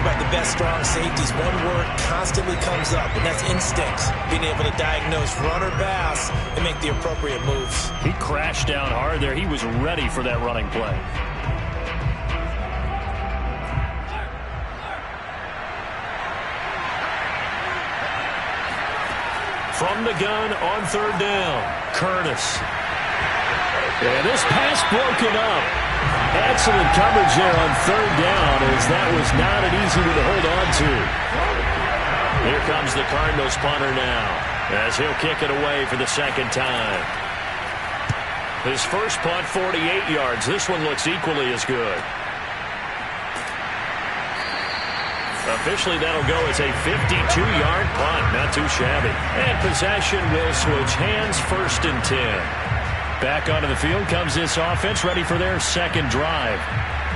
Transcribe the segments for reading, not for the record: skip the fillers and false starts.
about the best strong safeties. One word constantly comes up, and that's instincts. Being able to diagnose run or pass and make the appropriate moves. He crashed down hard there. He was ready for that running play. From the gun on third down, Curtis. And this pass broken up. Excellent coverage there on third down, as that was not an easy one to hold on to. Here comes the Cardinals punter now, as he'll kick it away for the second time. His first punt, 48 yards. This one looks equally as good. Officially, that'll go as a 52-yard punt. Not too shabby. And possession will switch hands, 1st and 10. Back onto the field comes this offense, ready for their second drive.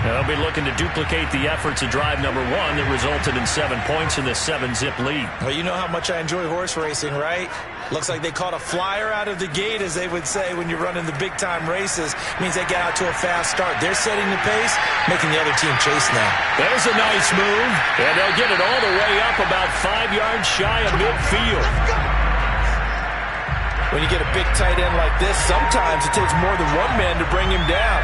They'll be looking to duplicate the efforts of drive number 1 that resulted in 7 points in the 7-zip lead. Well, you know how much I enjoy horse racing, right? Looks like they caught a flyer out of the gate, as they would say when you're running the big-time races. Means they get out to a fast start. They're setting the pace, making the other team chase now. There's a nice move, and they'll get it all the way up about 5 yards shy of midfield. When you get a big tight end like this, sometimes it takes more than one man to bring him down.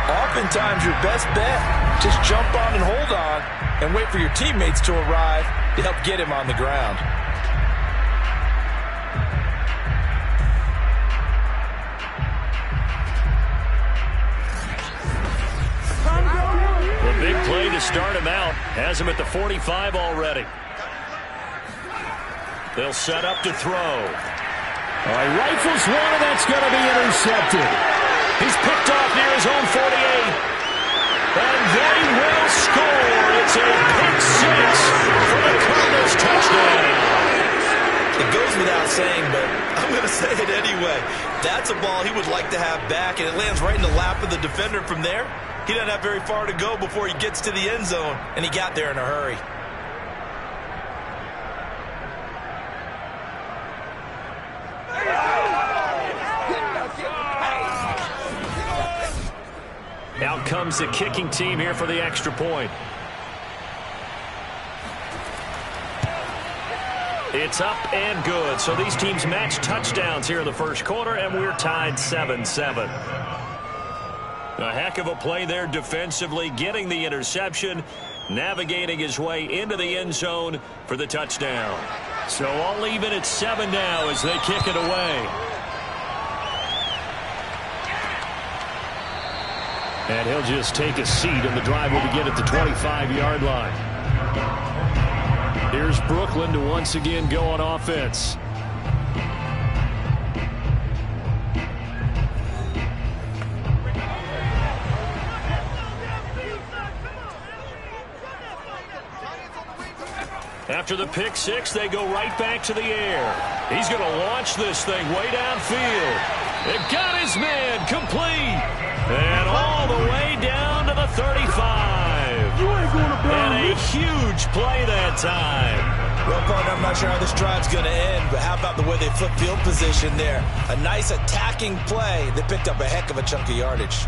Oftentimes, your best bet, just jump on and hold on and wait for your teammates to arrive to help get him on the ground. The big play to start him out has him at the 45 already. They'll set up to throw. Rifles one, and that's going to be intercepted. He's picked off near his own 48. And they will score. It's a pick six for the Cardinals touchdown. It goes without saying, but I'm going to say it anyway. That's a ball he would like to have back, and it lands right in the lap of the defender from there. He doesn't have very far to go before he gets to the end zone, and he got there in a hurry. Out comes the kicking team here for the extra point. It's up and good. So these teams match touchdowns here in the first quarter, and we're tied 7-7. A heck of a play there defensively, getting the interception, navigating his way into the end zone for the touchdown. So all even at 7 now as they kick it away. And he'll just take a seat, and the drive will begin at the 25-yard line. Here's Brooklyn to once again go on offense. After the pick six, they go right back to the air. He's going to launch this thing way downfield. It got his man complete. And all the way down to the 35. And a huge play that time. Well, partner, I'm not sure how this drive's going to end, but how about the way they flip field position there? A nice attacking play that picked up a heck of a chunk of yardage.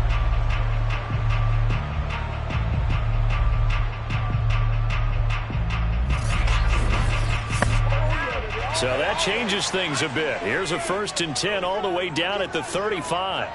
So that changes things a bit. Here's a 1st and 10 all the way down at the 35.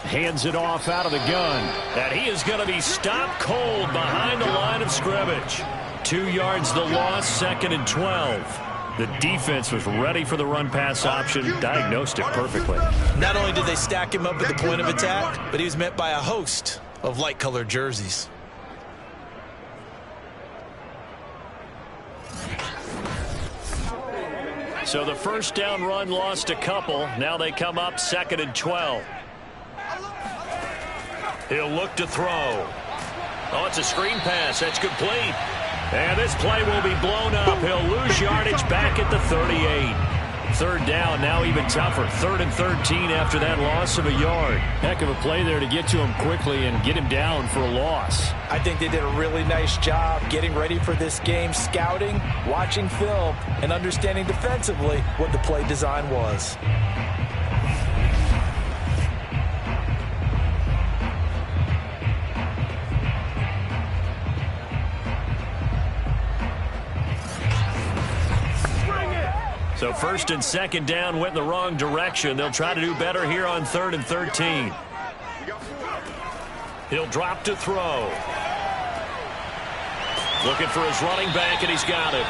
Hands it off out of the gun. And he is going to be stopped cold behind the line of scrimmage. 2 yards the loss, 2nd and 12. The defense was ready for the run-pass option, diagnosed it perfectly. Not only did they stack him up at the point of attack, but he was met by a host of light-colored jerseys. So the first down run lost a couple. Now they come up 2nd and 12. He'll look to throw. Oh, it's a screen pass. That's complete. And this play will be blown up. He'll lose yardage back at the 38. 3rd down, now even tougher. 3rd and 13 after that loss of a yard. Heck of a play there to get to him quickly and get him down for a loss. I think they did a really nice job getting ready for this game, scouting, watching film, and understanding defensively what the play design was. So first and second down went in the wrong direction. They'll try to do better here on 3rd and 13. He'll drop to throw. Looking for his running back, and he's got it.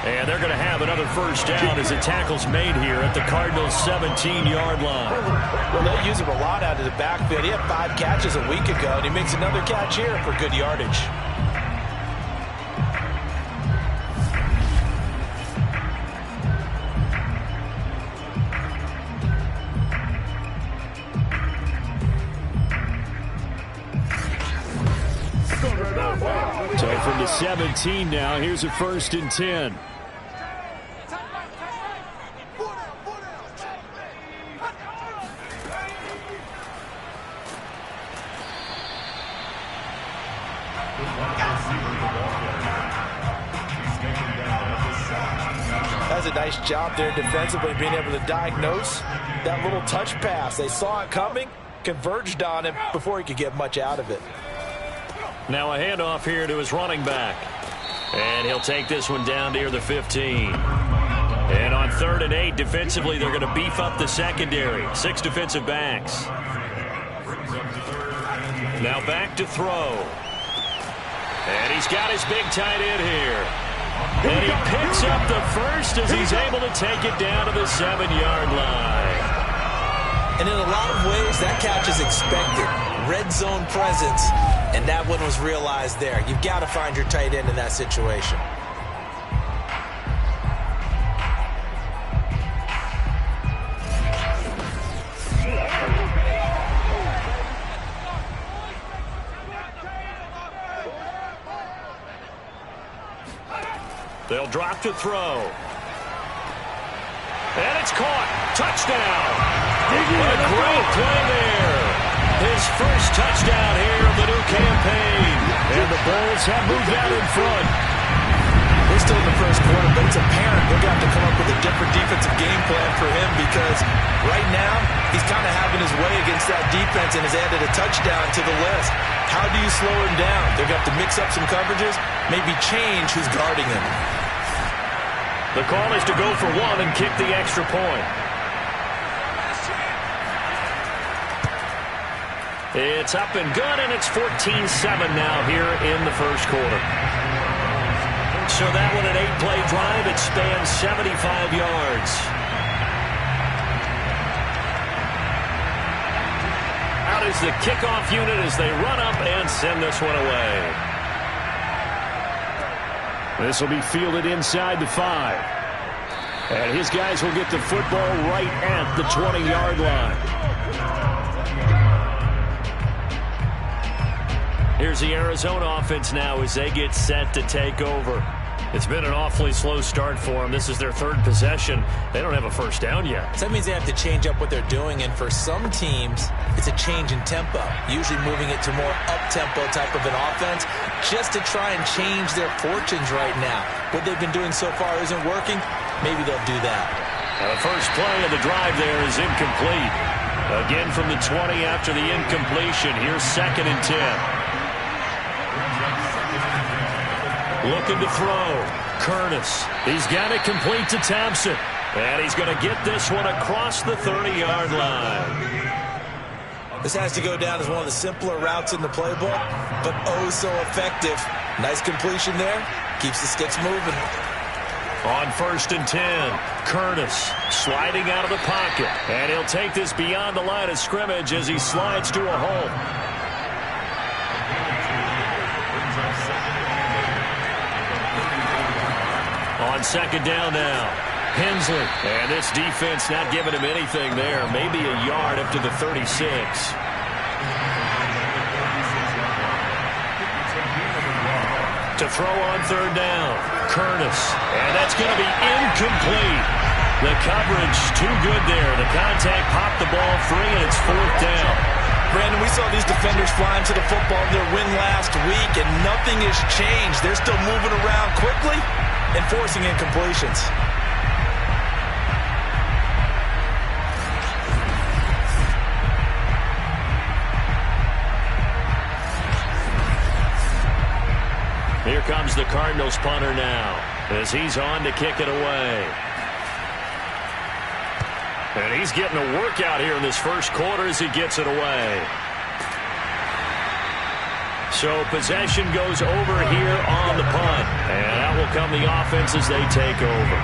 And they're going to have another first down as the tackle's made here at the Cardinals' 17-yard line. Well, they'll use him a lot out of the backfield. He had 5 catches a week ago, and he makes another catch here for good yardage. So from the 17 now, here's a 1st and 10. That's a nice job there defensively, being able to diagnose that little touch pass. They saw it coming, converged on him before he could get much out of it. Now a handoff here to his running back. And he'll take this one down near the 15. And on 3rd and 8, defensively, they're going to beef up the secondary. 6 defensive backs. Now back to throw. And he's got his big tight end here. And he picks up the first as he's able to take it down to the 7-yard line. And in a lot of ways, that catch is expected. Red zone presence, and that one was realized there. You've got to find your tight end in that situation. They'll drop to throw. And it's caught. Touchdown. What a great play there. His first touchdown here of the new campaign. And the Bulls have moved out in front. We're still in the first quarter, but it's apparent they're going to have to come up with a different defensive game plan for him because right now he's kind of having his way against that defense and has added a touchdown to the list. How do you slow him down? They're going to have to mix up some coverages, maybe change who's guarding him. The call is to go for one and kick the extra point. It's up and good, and it's 14-7 now here in the first quarter. So that one, an 8-play drive. It spans 75 yards. Out is the kickoff unit as they run up and send this one away. This will be fielded inside the 5. And his guys will get the football right at the 20-yard line. Here's the Arizona offense now as they get set to take over. It's been an awfully slow start for them. This is their 3rd possession. They don't have a first down yet. So that means they have to change up what they're doing, and for some teams, it's a change in tempo, usually moving it to more up-tempo type of an offense just to try and change their fortunes right now. What they've been doing so far isn't working. Maybe they'll do that. Now the first play of the drive there is incomplete. Again from the 20 after the incompletion. Here's 2nd and 10. Looking to throw. Curtis. He's got it complete to Thompson. And he's going to get this one across the 30-yard line. This has to go down as one of the simpler routes in the playbook, but oh so effective. Nice completion there. Keeps the sticks moving. On 1st and 10, Curtis sliding out of the pocket. And he'll take this beyond the line of scrimmage as he slides to a hole. On 2nd down now, Hensley. And this defense not giving him anything there. Maybe a yard up to the 36. To throw on 3rd down, Curtis. And that's going to be incomplete. The coverage too good there. The contact popped the ball free, and it's 4th down. Brandon, we saw these defenders flying to the football in their win last week, and nothing has changed. They're still moving around quickly and forcing incompletions. Here comes the Cardinals punter now as he's on to kick it away. And he's getting a workout here in this first quarter as he gets it away. So possession goes over here on the punt. And out will come the offense as they take over.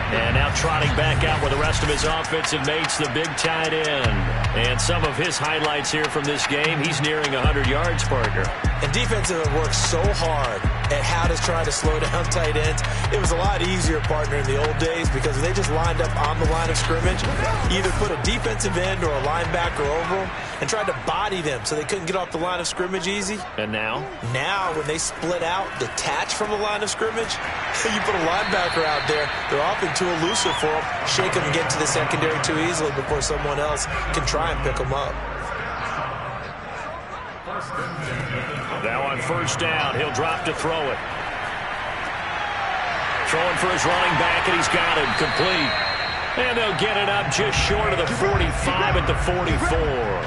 And now trotting back out with the rest of his offensive mates, the big tight end. And some of his highlights here from this game, he's nearing 100 yards, partner. And defense have worked so hard at how to try to slow down tight ends. It was a lot easier, partner, in the old days because they just lined up on the line of scrimmage, either put a defensive end or a linebacker over them and tried to body them so they couldn't get off the line of scrimmage easy. And now? Now, when they split out, detach from the line of scrimmage, you put a linebacker out there, they're often too elusive for them, shake them and get to the secondary too easily before someone else can try and pick them up. Now on first down, he'll drop to throw it. Throwing for his running back, and he's got him complete. And they'll get it up just short of the 45 at the 44.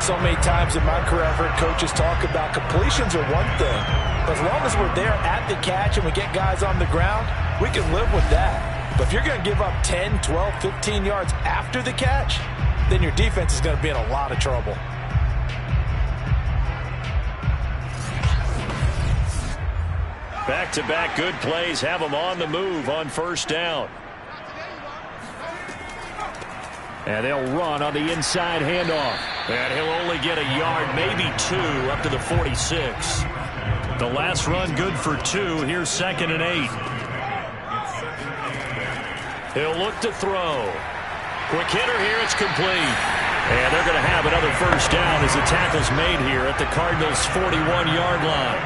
So many times in my career, I've heard coaches talk about completions are one thing. But as long as we're there at the catch and we get guys on the ground, we can live with that. But if you're going to give up 10, 12, 15 yards after the catch, then your defense is going to be in a lot of trouble. Back-to-back good plays have them on the move on first down. And they'll run on the inside handoff. And he'll only get a yard, maybe two, up to the 46. The last run good for 2. Here's 2nd and 8. He'll look to throw. Quick hitter here, it's complete. And they're going to have another first down as the tackle's made here at the Cardinals' 41-yard line.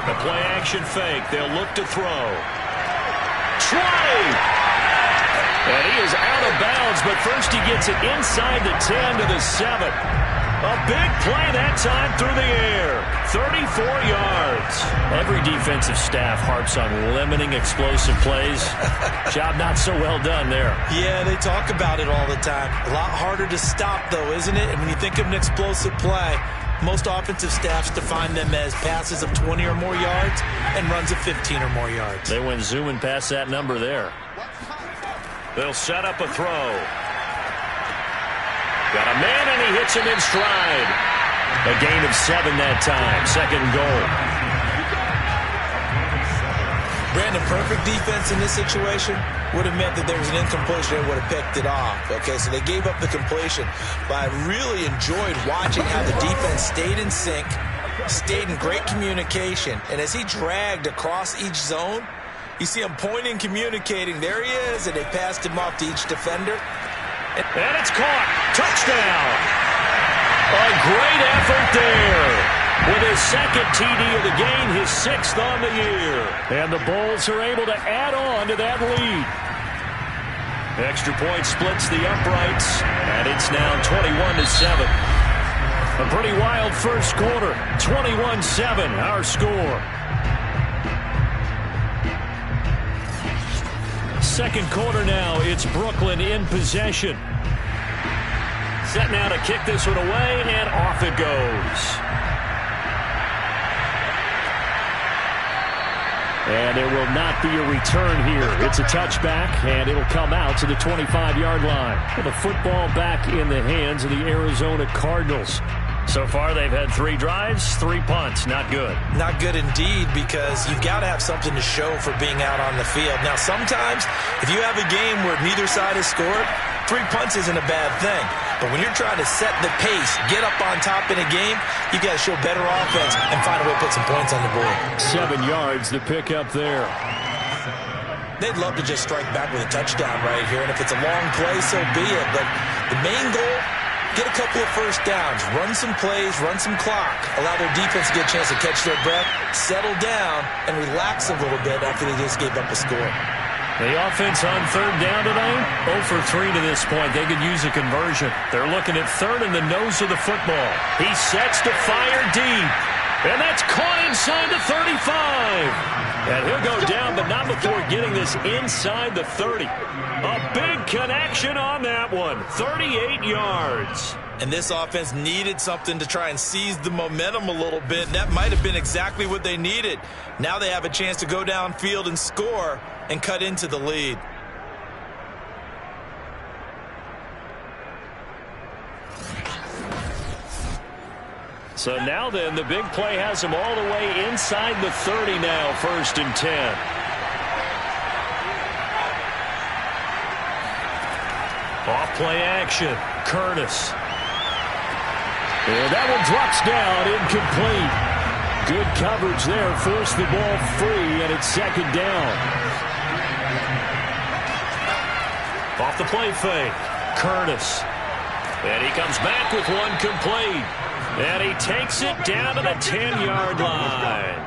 The play-action fake. They'll look to throw. 20! And he is out of bounds, but first he gets it inside the 10 to the 7. A big play that time through the air. 34 yards. Every defensive staff harps on limiting explosive plays. Job not so well done there. Yeah, they talk about it all the time. A lot harder to stop, though, isn't it? And when you think of an explosive play, most offensive staffs define them as passes of 20 or more yards and runs of 15 or more yards. They went zooming past that number there. They'll set up a throw. Got a man, and he hits him in stride. A gain of 7 that time. 2nd and goal. Brandon, perfect defense in this situation would have meant that there was an incompletion and would have picked it off. Okay, so they gave up the completion. But I really enjoyed watching how the defense stayed in sync, stayed in great communication. And as he dragged across each zone, you see him pointing, communicating. There he is, and they passed him off to each defender. And it's caught. Touchdown. A great effort there. With his 2nd TD of the game, his 6th on the year. And the Bulls are able to add on to that lead. Extra point splits the uprights, and it's now 21-7. A pretty wild first quarter. 21-7, our score. Second quarter now, it's Brooklyn in possession. Set now to kick this one away, and off it goes. And there will not be a return here. It's a touchback, and it'll come out to the 25-yard line. With the football back in the hands of the Arizona Cardinals. So far, they've had 3 drives, 3 punts. Not good. Not good indeed, because you've got to have something to show for being out on the field. Now, sometimes, if you have a game where neither side has scored, 3 punts isn't a bad thing. But when you're trying to set the pace, get up on top in a game, you've got to show better offense and find a way to put some points on the board. 7 yards to pick up there. They'd love to just strike back with a touchdown right here, and if it's a long play, so be it. But the main goal, get a couple of first downs, run some plays, run some clock, allow their defense to get a chance to catch their breath, settle down, and relax a little bit after they just gave up a score. The offense on 3rd down today, 0 for 3 to this point. They could use a conversion. They're looking at 3rd in the nose of the football. He sets to fire deep, and that's caught inside the 35. And he'll go down, but not before getting this inside the 30. A big connection on that one. 38 yards. And this offense needed something to try and seize the momentum a little bit, and that might have been exactly what they needed. Now they have a chance to go downfield and score and cut into the lead. So now then, the big play has them all the way inside the 30 now, 1st and 10. Off play action, Curtis. And that one drops down, incomplete. Good coverage there, forced the ball free, and it's 2nd down. Off the play fake, Curtis. And he comes back with one complete. And he takes it down to the 10-yard line.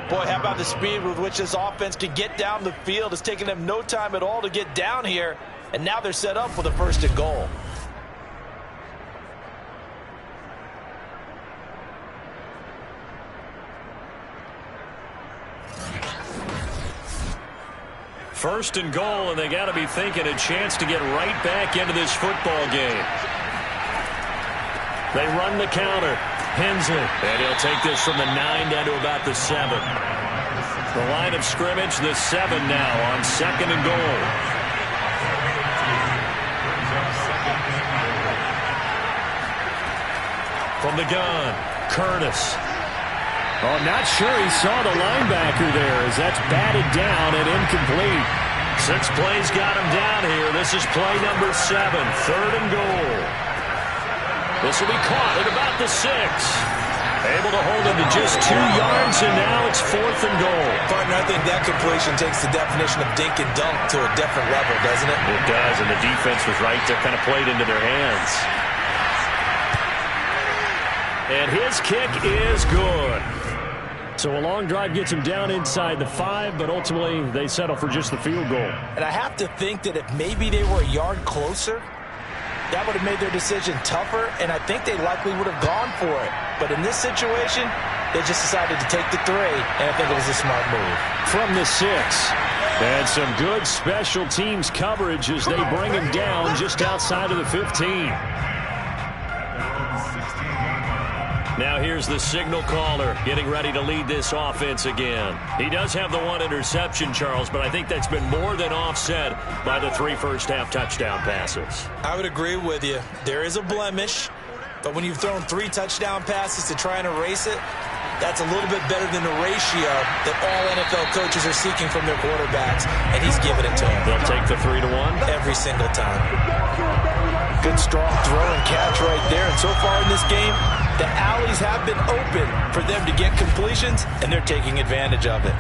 Boy, how about the speed with which this offense can get down the field? It's taken them no time at all to get down here, and now they're set up for the 1st and goal. First and goal, and they got to be thinking a chance to get right back into this football game. They run the counter. Hensley. And he'll take this from the 9 down to about the 7. The line of scrimmage, the 7 now on 2nd and goal. From the gun, Curtis. Oh, not sure he saw the linebacker there as that's batted down and incomplete. 6 plays got him down here. This is play number 7, 3rd and goal. This will be caught at about the 6. Able to hold him to just 2 yards, and now it's 4th and goal. Partner, I think that completion takes the definition of dink and dunk to a different level, doesn't it? It does, and the defense was right to kind of play it into their hands. And his kick is good. So a long drive gets him down inside the 5, but ultimately they settle for just the field goal. And I have to think that if maybe they were a yard closer, that would have made their decision tougher, and I think they likely would have gone for it. But in this situation, they just decided to take the 3, and I think it was a smart move. From the 6. And some good special teams coverage as they bring him down just outside of the 15. Now here's the signal caller getting ready to lead this offense again. He does have the 1 interception, Charles, but I think that's been more than offset by the 3 first-half touchdown passes. I would agree with you. There is a blemish, but when you've thrown 3 touchdown passes to try and erase it, that's a little bit better than the ratio that all NFL coaches are seeking from their quarterbacks, and he's giving it to them. They'll take the 3-1? Every single time. Good, strong throw and catch right there, and so far in this game, the alleys have been open for them to get completions, and they're taking advantage of it.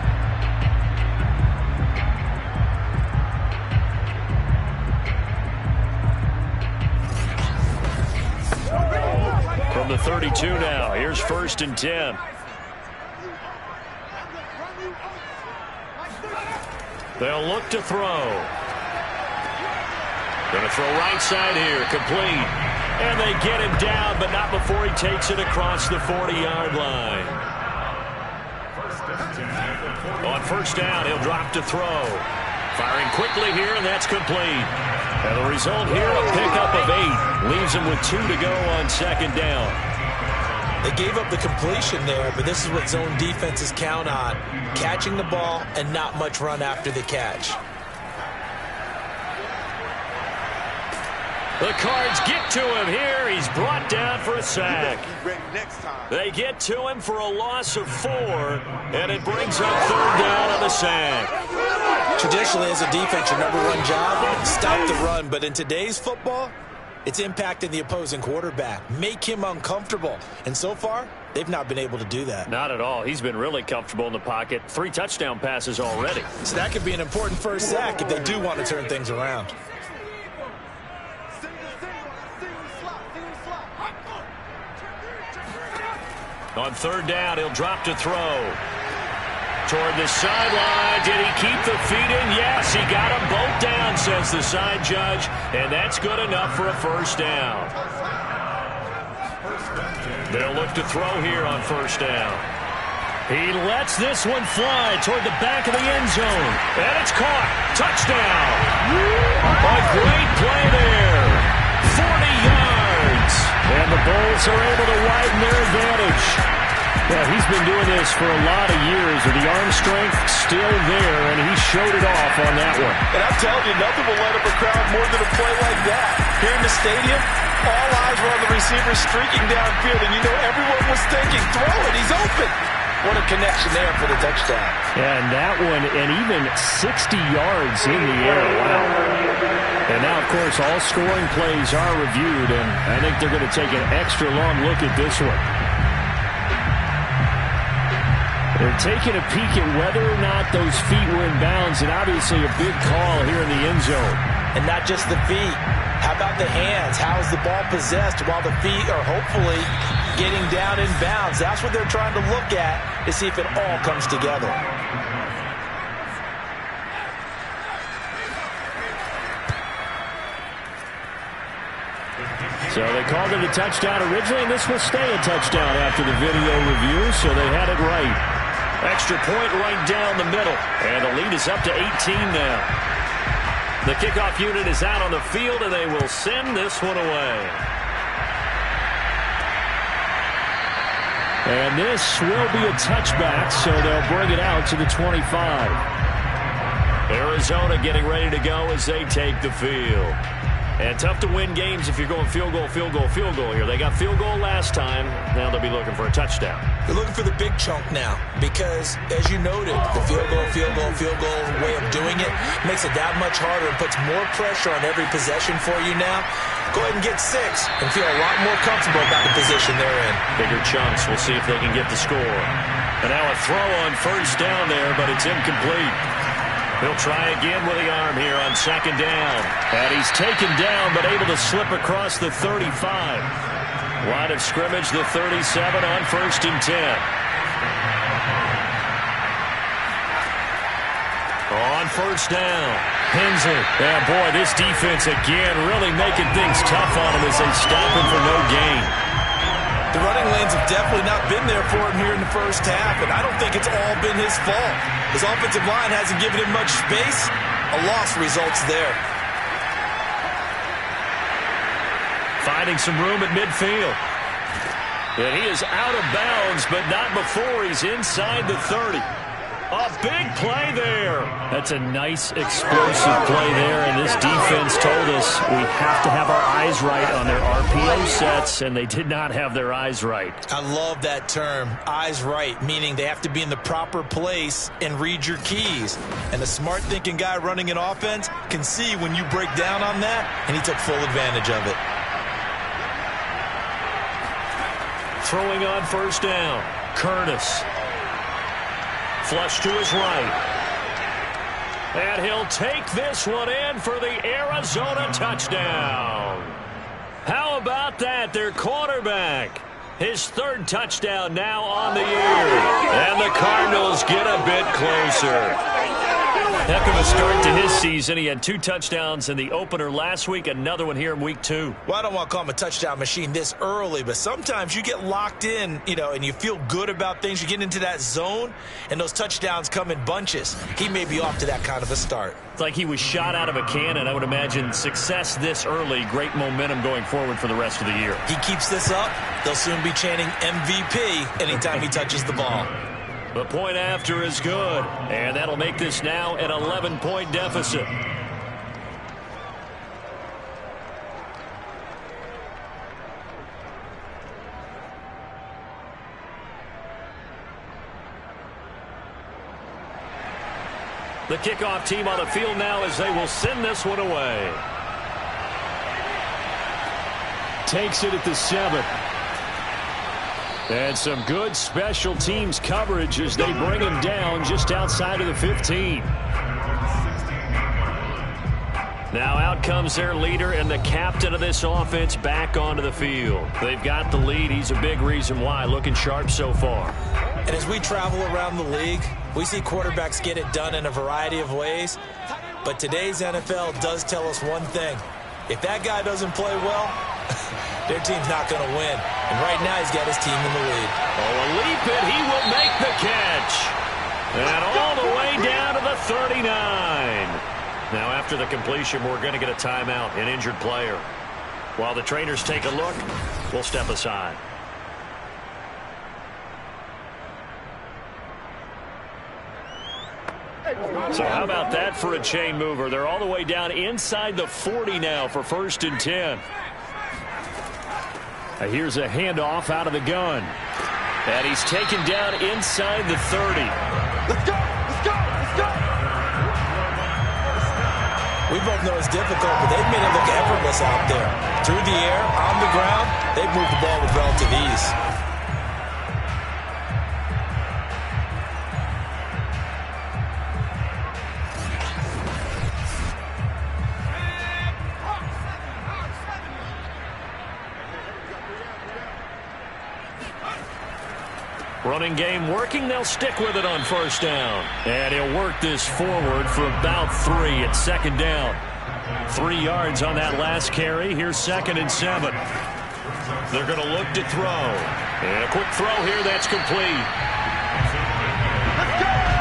From the 32 now, here's 1st and 10. They'll look to throw. Going to throw right side here, complete. And they get him down, but not before he takes it across the 40-yard line. On 1st down, he'll drop to throw. Firing quickly here, and that's complete. And the result here, a pickup of 8. Leaves him with 2 to go on 2nd down. They gave up the completion there, but this is what zone defenses count on. Catching the ball and not much run after the catch. The Cards get to him here. He's brought down for a sack. They get to him for a loss of 4, and it brings up 3rd down on the sack. Traditionally, as a defense, your #1 job, stop the run. But in today's football, it's impacting the opposing quarterback. Make him uncomfortable. And so far, they've not been able to do that. Not at all. He's been really comfortable in the pocket. 3 touchdown passes already. So that could be an important first sack if they do want to turn things around. On 3rd down, he'll drop to throw. Toward the sideline. Did he keep the feet in? Yes, he got them both down, says the side judge. And that's good enough for a 1st down. They'll look to throw here on 1st down. He lets this one fly toward the back of the end zone. And it's caught. Touchdown. A great play there. 40 yards. And the Bulls are able to widen their advantage. Well, he's been doing this for a lot of years, with the arm strength still there, and he showed it off on that one. And I'm telling you, nothing will light up a crowd more than a play like that. Here in the stadium, all eyes were on the receiver streaking downfield, and you know everyone was thinking, throw it, he's open. What a connection there for the touchdown. And that one, and even 60 yards in the air. Wow. And now, of course, all scoring plays are reviewed, and I think they're going to take an extra long look at this one. They're taking a peek at whether or not those feet were in bounds, and obviously a big call here in the end zone. And not just the feet. How about the hands? How is the ball possessed while the feet are hopefully getting down in bounds? That's what they're trying to look at to see if it all comes together. So they called it a touchdown originally, and this will stay a touchdown after the video review, so they had it right. Extra point right down the middle, and the lead is up to 18 now. The kickoff unit is out on the field, and they will send this one away. And this will be a touchback, so they'll bring it out to the 25. Arizona getting ready to go as they take the field. And tough to win games if you're going field goal, field goal, field goal here. They got field goal last time. Now they'll be looking for a touchdown. They're looking for the big chunk now because, as you noted, the field goal way of doing it makes it that much harder and puts more pressure on every possession for you now. Go ahead and get 6 and feel a lot more comfortable about the position they're in. Bigger chunks. We'll see if they can get the score. And now a throw on first down there, but it's incomplete. He'll try again with the arm here on second down. And he's taken down, but able to slip across the 35. Line of scrimmage, the 37 on 1st and 10. On first down, Hensley. Yeah, boy, this defense again really making things tough on him as they stop him for no gain. The running lanes have definitely not been there for him here in the first half, and I don't think it's all been his fault. His offensive line hasn't given him much space. A loss results there. Finding some room at midfield. And he is out of bounds, but not before he's inside the 30. A big play there. That's a nice explosive play there, and this defense told us we have to have our eyes right on their RPO sets, and they did not have their eyes right. I love that term, eyes right, meaning they have to be in the proper place and read your keys. And a smart thinking guy running an offense can see when you break down on that, and he took full advantage of it. Throwing on first down, Curtis. Flush to his right. And he'll take this one in for the Arizona touchdown. How about that? Their quarterback. His 3rd touchdown now on the year. And the Cardinals get a bit closer. Heck of a start to his season. He had 2 touchdowns in the opener last week, another one here in week 2. Well, I don't want to call him a touchdown machine this early, but sometimes you get locked in, and you feel good about things. You get into that zone, and those touchdowns come in bunches. He may be off to that kind of a start. It's like he was shot out of a cannon. I would imagine success this early, great momentum going forward for the rest of the year. He keeps this up, they'll soon be chanting MVP anytime he touches the ball. The point after is good, and that'll make this now an 11-point deficit. The kickoff team on the field now as they will send this one away. Takes it at the 7. And some good special teams coverage as they bring him down just outside of the 15. Now out comes their leader and the captain of this offense back onto the field. They've got the lead. He's a big reason why. Looking sharp so far. And as we travel around the league, we see quarterbacks get it done in a variety of ways. But today's NFL does tell us one thing. If that guy doesn't play well, their team's not going to win. And right now he's got his team in the lead. Oh, a leap it. He will make the catch. And all the way down to the 39. Now after the completion, we're going to get a timeout, an injured player. While the trainers take a look, will step aside. So how about that for a chain mover? They're all the way down inside the 40 now for 1st and 10. Here's a handoff out of the gun. And he's taken down inside the 30. Let's go! Let's go! Let's go! We both know it's difficult, but they've made it look effortless out there. Through the air, on the ground, they've moved the ball with relative ease. Running game working. They'll stick with it on 1st down. And he'll work this forward for about 3 at 2nd down. 3 yards on that last carry. Here's 2nd and 7. They're going to look to throw. And a quick throw here. That's complete.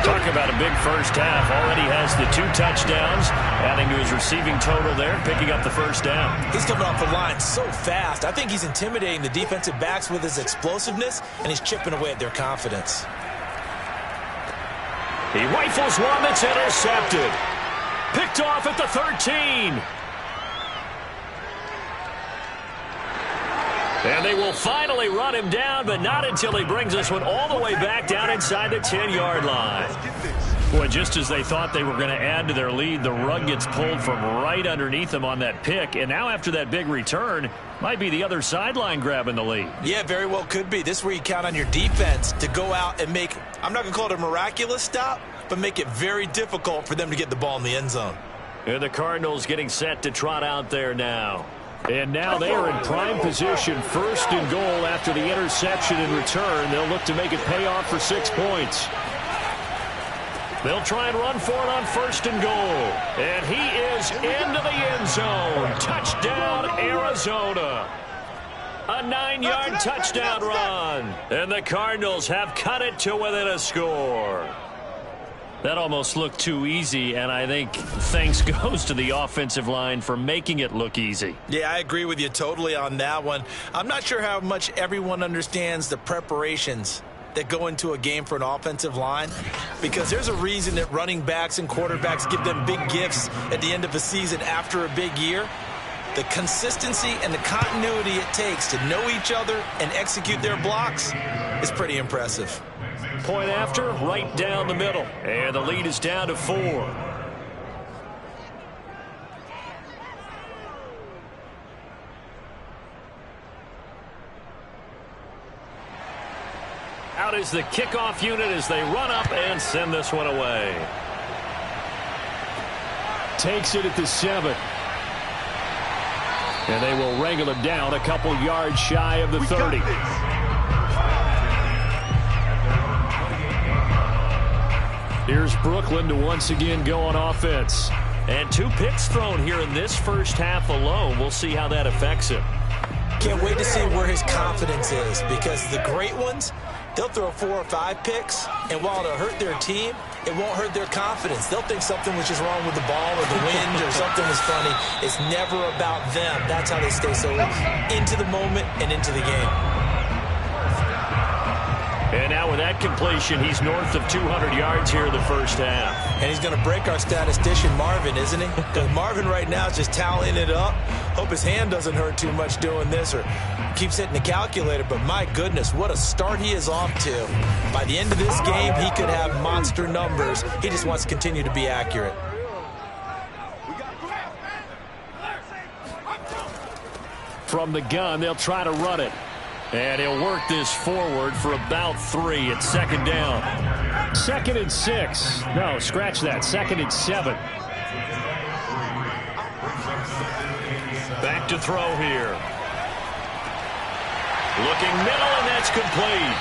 Talk about a big first half. Already has the 2 touchdowns, adding to his receiving total there, picking up the 1st down. He's coming off the line so fast. I think he's intimidating the defensive backs with his explosiveness, and he's chipping away at their confidence. He rifles one that's intercepted. Picked off at the 13. And they will finally run him down, but not until he brings this one all the way back down inside the 10-yard line. Boy, just as they thought they were going to add to their lead, the rug gets pulled from right underneath them on that pick. And now after that big return, might be the other sideline grabbing the lead. Yeah, very well could be. This is where you count on your defense to go out and make, I'm not going to call it a miraculous stop, but make it very difficult for them to get the ball in the end zone. And the Cardinals getting set to trot out there now. And now they are in prime position, 1st and goal after the interception and return. They'll look to make it pay off for 6 points. They'll try and run for it on 1st and goal. And he is into the end zone. Touchdown, Arizona. A 9-yard touchdown run. And the Cardinals have cut it to within a score. That almost looked too easy, and I think thanks goes to the offensive line for making it look easy. Yeah, I agree with you totally on that one. I'm not sure how much everyone understands the preparations that go into a game for an offensive line, because there's a reason that running backs and quarterbacks give them big gifts at the end of a season after a big year. The consistency and the continuity it takes to know each other and execute their blocks is pretty impressive. Point after, right down the middle. And the lead is down to 4. Out is the kickoff unit as they run up and send this one away. Takes it at the 7. And they will wrangle it down a couple yards shy of the 30. Here's Brooklyn to once again go on offense. And 2 picks thrown here in this first half alone. We'll see how that affects him. Can't wait to see where his confidence is, because the great ones, they'll throw 4 or 5 picks, and while it'll hurt their team, it won't hurt their confidence. They'll think something was just wrong with the ball or the wind or something was funny. It's never about them. That's how they stay so into the moment and into the game. And now with that completion, he's north of 200 yards here in the first half. And he's going to break our statistician Marvin, isn't he? Because Marvin right now is just tallying it up. Hope his hand doesn't hurt too much doing this or keeps hitting the calculator. But my goodness, what a start he is off to. By the end of this game, he could have monster numbers. He just wants to continue to be accurate. From the gun, they'll try to run it. And he'll work this forward for about 3 at 2nd down. 2nd and 6. No, scratch that. 2nd and 7. Back to throw here. Looking middle, and that's complete.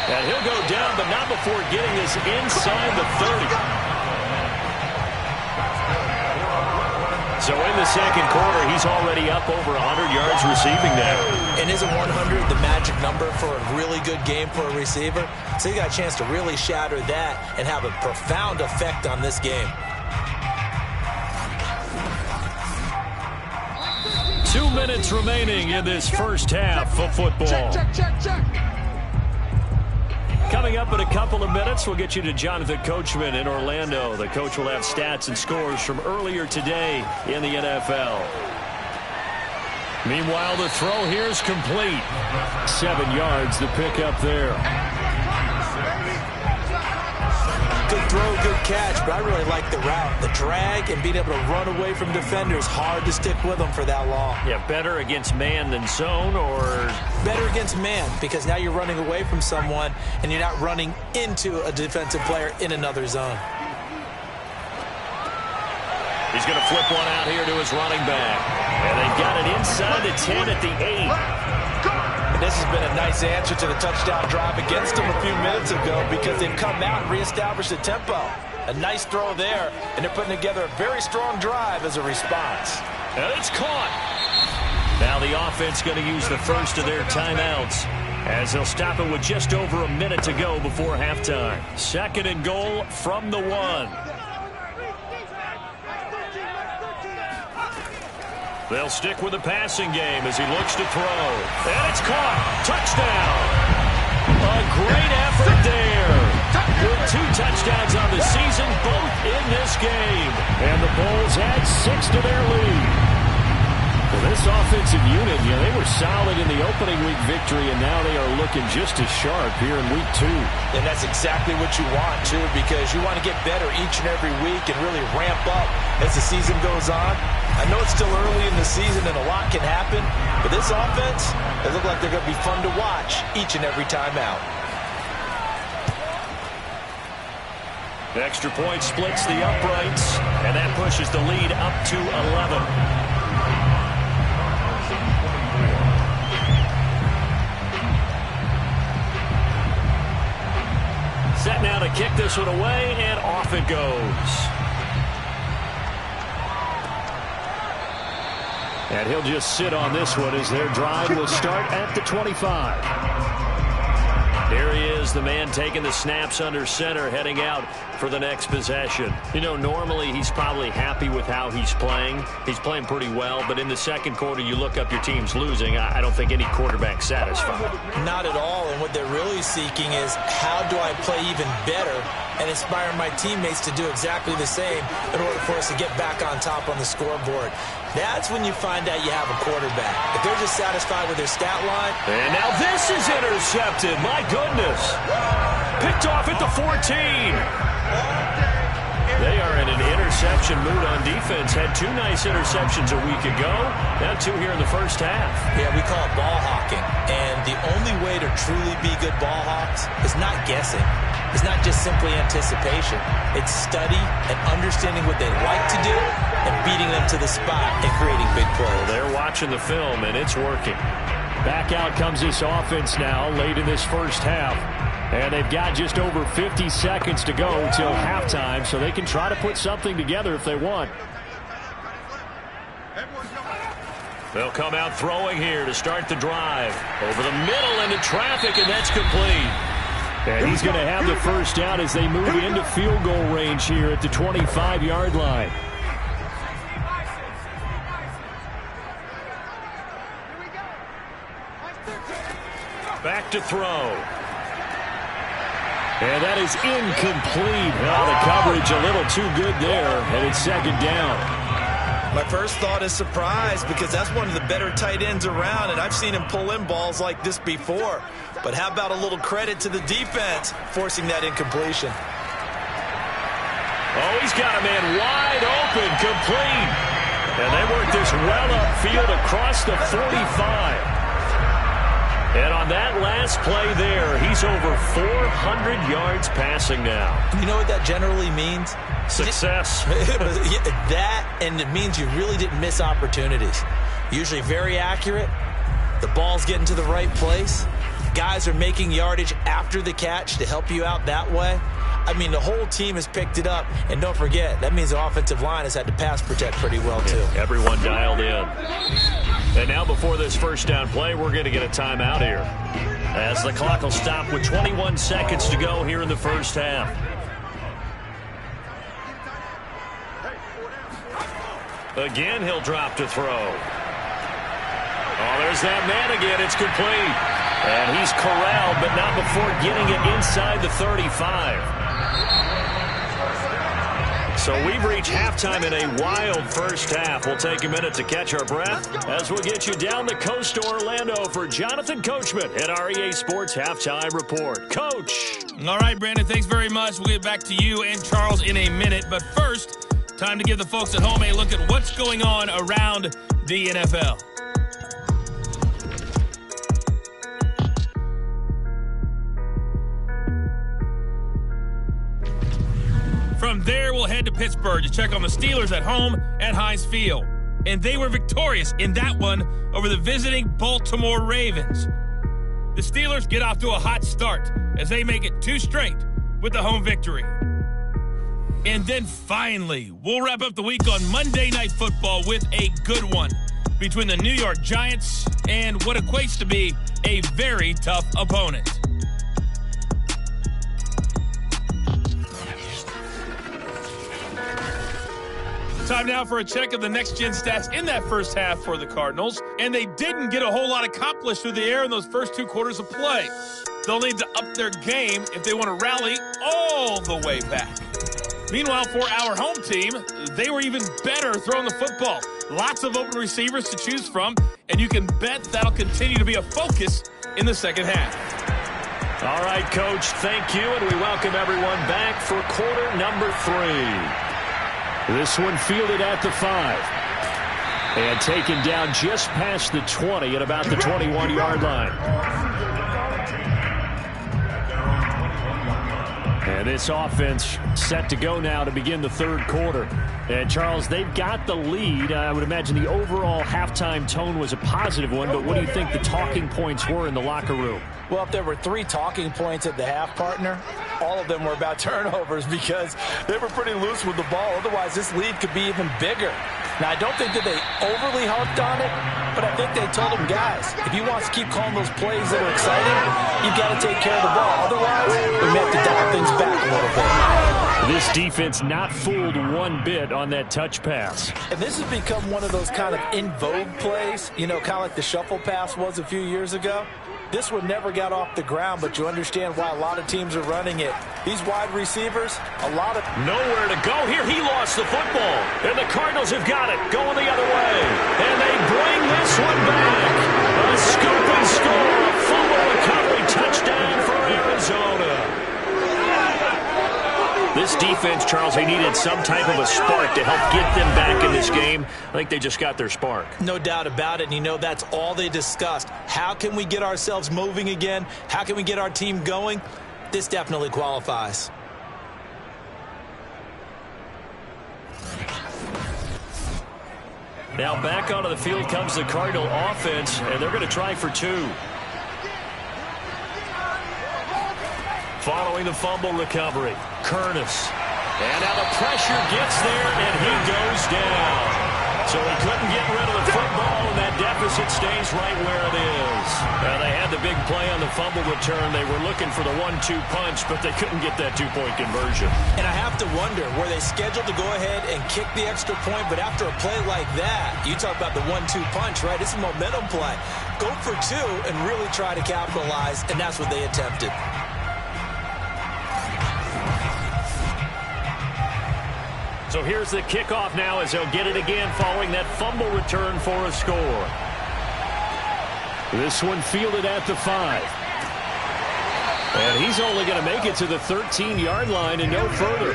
And he'll go down, but not before getting this inside the 30. So in the second quarter, he's already up over 100 yards receiving there. And isn't 100 the magic number for a really good game for a receiver? So he got a chance to really shatter that and have a profound effect on this game. 2 minutes remaining in this first half of football. Coming up in a couple of minutes, we'll get you to Jonathan Coachman in Orlando. The coach will have stats and scores from earlier today in the NFL. Meanwhile, the throw here is complete. 7 yards, the pickup there. Good throw, good catch, but I really like the route. The drag and being able to run away from defenders, hard to stick with them for that long. Yeah, better against man than zone, or? Better against man, because now you're running away from someone and you're not running into a defensive player in another zone. He's going to flip one out here to his running back. And they've got it inside the 10 at the 8. And this has been a nice answer to the touchdown drive against them a few minutes ago because they've come out and reestablished the tempo. A nice throw there, and they're putting together a very strong drive as a response. And it's caught. Now the offense going to use the first of their timeouts as they'll stop it with just over a minute to go before halftime. 2nd and goal from the 1. They'll stick with the passing game as he looks to throw. And it's caught. Touchdown. A great effort there. With 2 touchdowns on the season, both in this game. And the Bulls add 6 to their lead. Well, this offensive unit, they were solid in the opening week victory, and now they are looking just as sharp here in week 2. And that's exactly what you want, too, because you want to get better each and every week and really ramp up as the season goes on. I know it's still early in the season and a lot can happen, but this offense, they look like they're going to be fun to watch each and every time out. The extra point splits the uprights, and that pushes the lead up to 11. Set now to kick this one away, and off it goes. And he'll just sit on this one as their drive will start at the 25. There he is, the man taking the snaps under center, heading out for the next possession. Normally he's probably happy with how he's playing. He's playing pretty well, but in the second quarter, you look up your team's losing. I don't think any quarterback's satisfied. Not at all, and what they're really seeking is how do I play even better and inspire my teammates to do exactly the same in order for us to get back on top on the scoreboard. That's when you find out you have a quarterback. If they're just satisfied with their stat line. And now this is intercepted. My goodness. Picked off at the 14. They are in an interception mood on defense. Had 2 nice interceptions a week ago. Now 2 here in the first half. Yeah, we call it ball hawking. And the only way to truly be good ball hawks is not guessing. It's not just simply anticipation. It's study and understanding what they like to do and beating them to the spot and creating big plays. Well, they're watching the film, and it's working. Back out comes this offense now late in this first half. And they've got just over 50 seconds to go till halftime, so they can try to put something together if they want. They'll come out throwing here to start the drive. Over the middle into traffic, and that's complete. And he's going to have the first down as they move into field goal range here at the 25-yard line. Back to throw. And that is incomplete. Well, the coverage a little too good there, and it's 2nd down. My first thought is surprise because that's one of the better tight ends around, and I've seen him pull in balls like this before. But how about a little credit to the defense forcing that incompletion? Oh, he's got a man wide open, complete. And they work this well upfield across the 45. And on that last play there, he's over 400 yards passing now. You know what that generally means? Success. That, and it means you really didn't miss opportunities. Usually very accurate. The ball's getting to the right place. Guys are making yardage after the catch to help you out that way. I mean, the whole team has picked it up. And don't forget, that means the offensive line has had to pass protect pretty well, too. Everyone dialed in. And now before this first down play, we're going to get a timeout here, as the clock will stop with 21 seconds to go here in the first half. Again, he'll drop to throw. Oh, there's that man again. It's complete. And he's corralled, but not before getting it inside the 35. So we've reached halftime in a wild first half. We'll take a minute to catch our breath as we'll get you down the coast to Orlando for Jonathan Coachman at our EA Sports Halftime Report. Coach. All right, Brandon, thanks very much. We'll get back to you and Charles in a minute. But first, time to give the folks at home a look at what's going on around the NFL. From there, we'll head to Pittsburgh to check on the Steelers at home at Heinz Field. And they were victorious in that one over the visiting Baltimore Ravens. The Steelers get off to a hot start as they make it 2 straight with the home victory. And then finally, we'll wrap up the week on Monday Night Football with a good one between the New York Giants and what equates to be a very tough opponent. Time now for a check of the next-gen stats in that first half for the Cardinals. And they didn't get a whole lot accomplished through the air in those first 2 quarters of play. They'll need to up their game if they want to rally all the way back. Meanwhile, for our home team, they were even better throwing the football. Lots of open receivers to choose from, and you can bet that'll continue to be a focus in the second half. All right, Coach, thank you, and we welcome everyone back for quarter number 3. This one fielded at the 5. And taken down just past the 20 at about the 21-yard line. And this offense set to go now to begin the third quarter. And, Charles, they've got the lead. I would imagine the overall halftime tone was a positive one, but what do you think the talking points were in the locker room? Well, if there were 3 talking points at the half, partner, all of them were about turnovers because they were pretty loose with the ball. Otherwise, this lead could be even bigger. Now, I don't think that they overly harped on it, but I think they told them, guys, if you want to keep calling those plays that are exciting, you've got to take care of the ball. Otherwise, we may have to dial things back a little bit. This defense not fooled one bit on that touch pass. And this has become one of those kind of in vogue plays, you know, kind of like the shuffle pass was a few years ago. This one never got off the ground, but you understand why a lot of teams are running it. These wide receivers, a lot of... Nowhere to go here. He lost the football. And the Cardinals have got it. Going the other way. And they bring this one back. A scoop and score. A fumble recovery touchdown for Arizona. This defense, Charles, they needed some type of a spark to help get them back in this game. I think they just got their spark. No doubt about it, and you know that's all they discussed. How can we get ourselves moving again? How can we get our team going? This definitely qualifies. Now back onto the field comes the Cardinal offense, and they're going to try for 2. Following the fumble recovery, Curtis. And now the pressure gets there, and he goes down. So he couldn't get rid of the football, and that deficit stays right where it is. Now they had the big play on the fumble return. They were looking for the 1-2 punch, but they couldn't get that 2-point conversion. And I have to wonder, were they scheduled to go ahead and kick the extra point, but after a play like that, you talk about the 1-2 punch, right? It's a momentum play. Go for 2 and really try to capitalize, and that's what they attempted. So here's the kickoff now as they'll get it again following that fumble return for a score. This one fielded at the 5. And he's only going to make it to the 13-yard line and no further.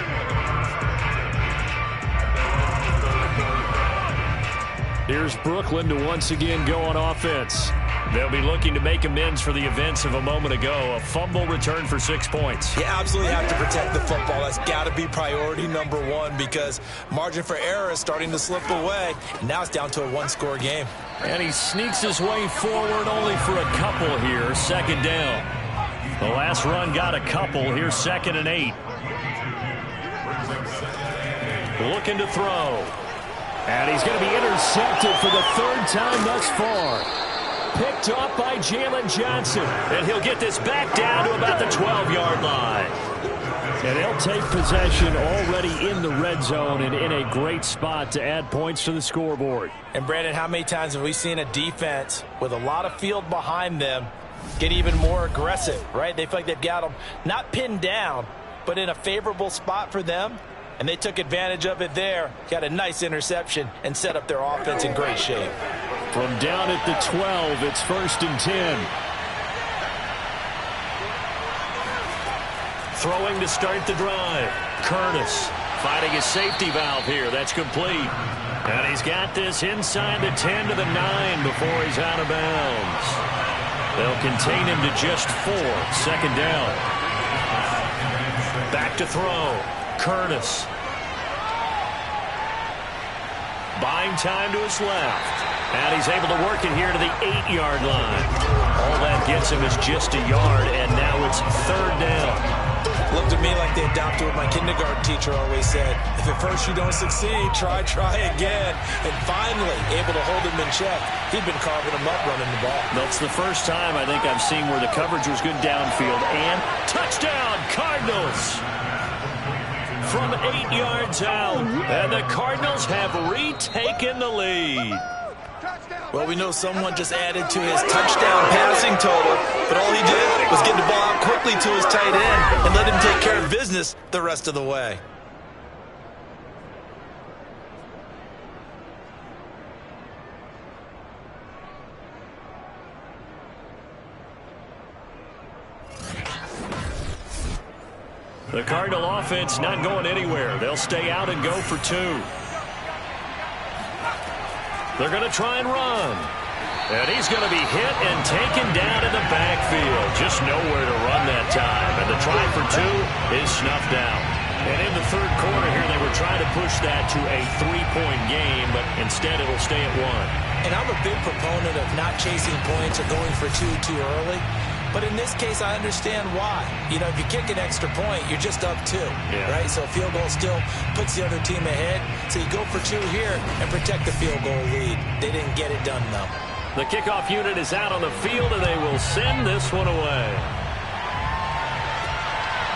Here's Brooklyn to once again go on offense. They'll be looking to make amends for the events of a moment ago. A fumble return for 6 points. You absolutely have to protect the football. That's got to be priority number 1 because margin for error is starting to slip away. And now it's down to a 1-score game. And he sneaks his way forward only for a couple here. Second down. The last run got a couple. Here's 2nd and 8. Looking to throw. And he's going to be intercepted for the 3rd time thus far. Picked off by Jalen Johnson. And he'll get this back down to about the 12-yard line. And they'll take possession already in the red zone and in a great spot to add points to the scoreboard. And, Brandon, how many times have we seen a defense with a lot of field behind them get even more aggressive, right? They feel like they've got them not pinned down, but in a favorable spot for them. And they took advantage of it there, got a nice interception, and set up their offense in great shape. From down at the 12, it's 1st and 10. Throwing to start the drive. Curtis finding his safety valve here. That's complete. And he's got this inside the 10 to the 9 before he's out of bounds. They'll contain him to just 4. 2nd down. Back to throw. Curtis. Buying time to his left. And he's able to work it here to the 8-yard line. All that gets him is just a yard, and now it's 3rd down. Looked at me like they adopted what my kindergarten teacher always said. If at first you don't succeed, try again. And finally, able to hold him in check. He'd been carving him up running the ball. That's the first time I think I've seen where the coverage was good downfield. And touchdown, Cardinals! From 8 yards out. And the Cardinals have retaken the lead. Well, we know someone just added to his touchdown passing total, but all he did was get the ball out quickly to his tight end and let him take care of business the rest of the way. The Cardinal offense not going anywhere. They'll stay out and go for 2. They're going to try and run. And he's going to be hit and taken down in the backfield. Just nowhere to run that time. And the try for 2 is snuffed out. And in the 3rd quarter here, they were trying to push that to a 3-point game, but instead it'll stay at 1. And I'm a big proponent of not chasing points or going for 2 too early. But in this case, I understand why. You know, if you kick an extra point, you're just up 2, right? So a field goal still puts the other team ahead. So you go for 2 here and protect the field goal lead. They didn't get it done, though. The kickoff unit is out on the field, and they will send this one away.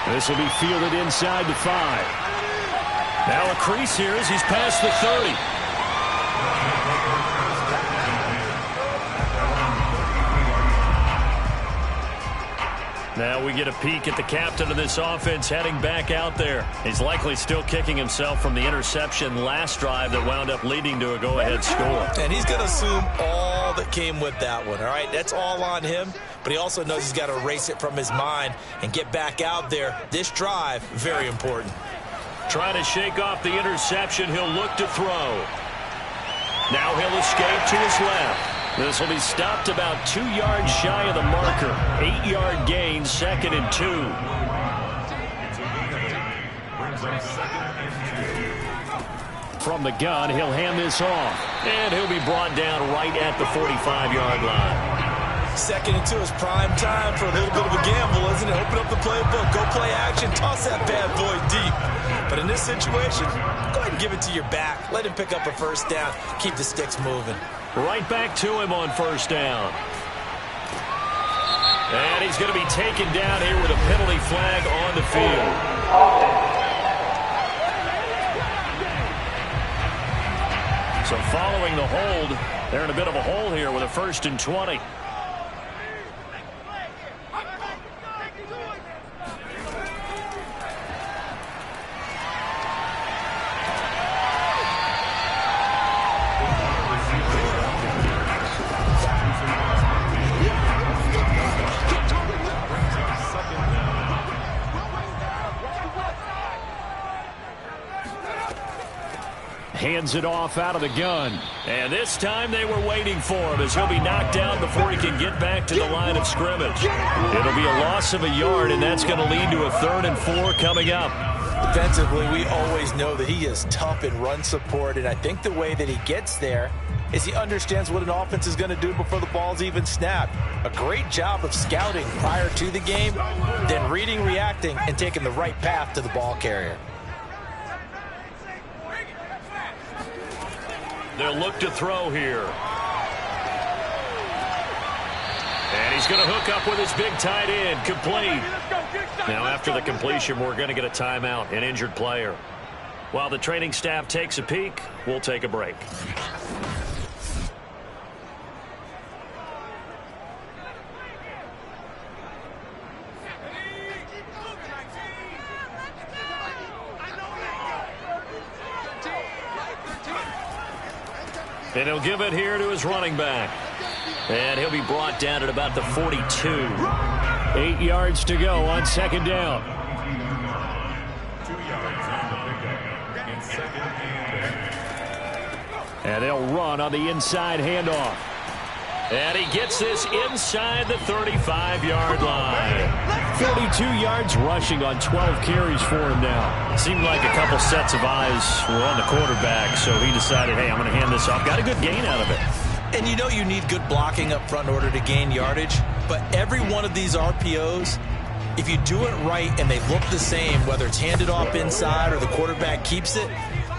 This will be fielded inside the 5. Now a crease here as he's past the 30. Now we get a peek at the captain of this offense heading back out there. He's likely still kicking himself from the interception last drive that wound up leading to a go-ahead score. And he's going to assume all that came with that one, all right? That's all on him, but he also knows he's got to erase it from his mind and get back out there. This drive, very important. Trying to shake off the interception. He'll look to throw. Now he'll escape to his left. This will be stopped about 2 yards shy of the marker. 8-yard gain, 2nd and 2. From the gun, he'll hand this off. And he'll be brought down right at the 45-yard line. 2nd and 2 is prime time for a little bit of a gamble, isn't it? Open up the playbook, go play action, toss that bad boy deep. But in this situation, go ahead and give it to your back. Let him pick up a 1st down. Keep the sticks moving. Right back to him on 1st down. And he's going to be taken down here with a penalty flag on the field. So following the hold, they're in a bit of a hole here with a 1st and 20. Hands it off out of the gun. And this time they were waiting for him as he'll be knocked down before he can get back to the line of scrimmage. It'll be a loss of a yard, and that's going to lead to a 3rd and 4 coming up. Defensively, we always know that he is tough in run support, and I think the way that he gets there is he understands what an offense is going to do before the ball's even snapped. A great job of scouting prior to the game, then reading, reacting, and taking the right path to the ball carrier. They'll look to throw here. And he's going to hook up with his big tight end, complete. Now after the completion, we're going to get a timeout, an injured player. While the training staff takes a peek, we'll take a break. And he'll give it here to his running back. And he'll be brought down at about the 42. 8 yards to go on second down. And they'll run on the inside handoff. And he gets this inside the 35-yard line. 42 yards rushing on 12 carries for him now. Seemed like a couple sets of eyes were on the quarterback, so he decided, hey, I'm going to hand this off. Got a good gain out of it. And you know you need good blocking up front in order to gain yardage, but every one of these RPOs, if you do it right and they look the same, whether it's handed off inside or the quarterback keeps it,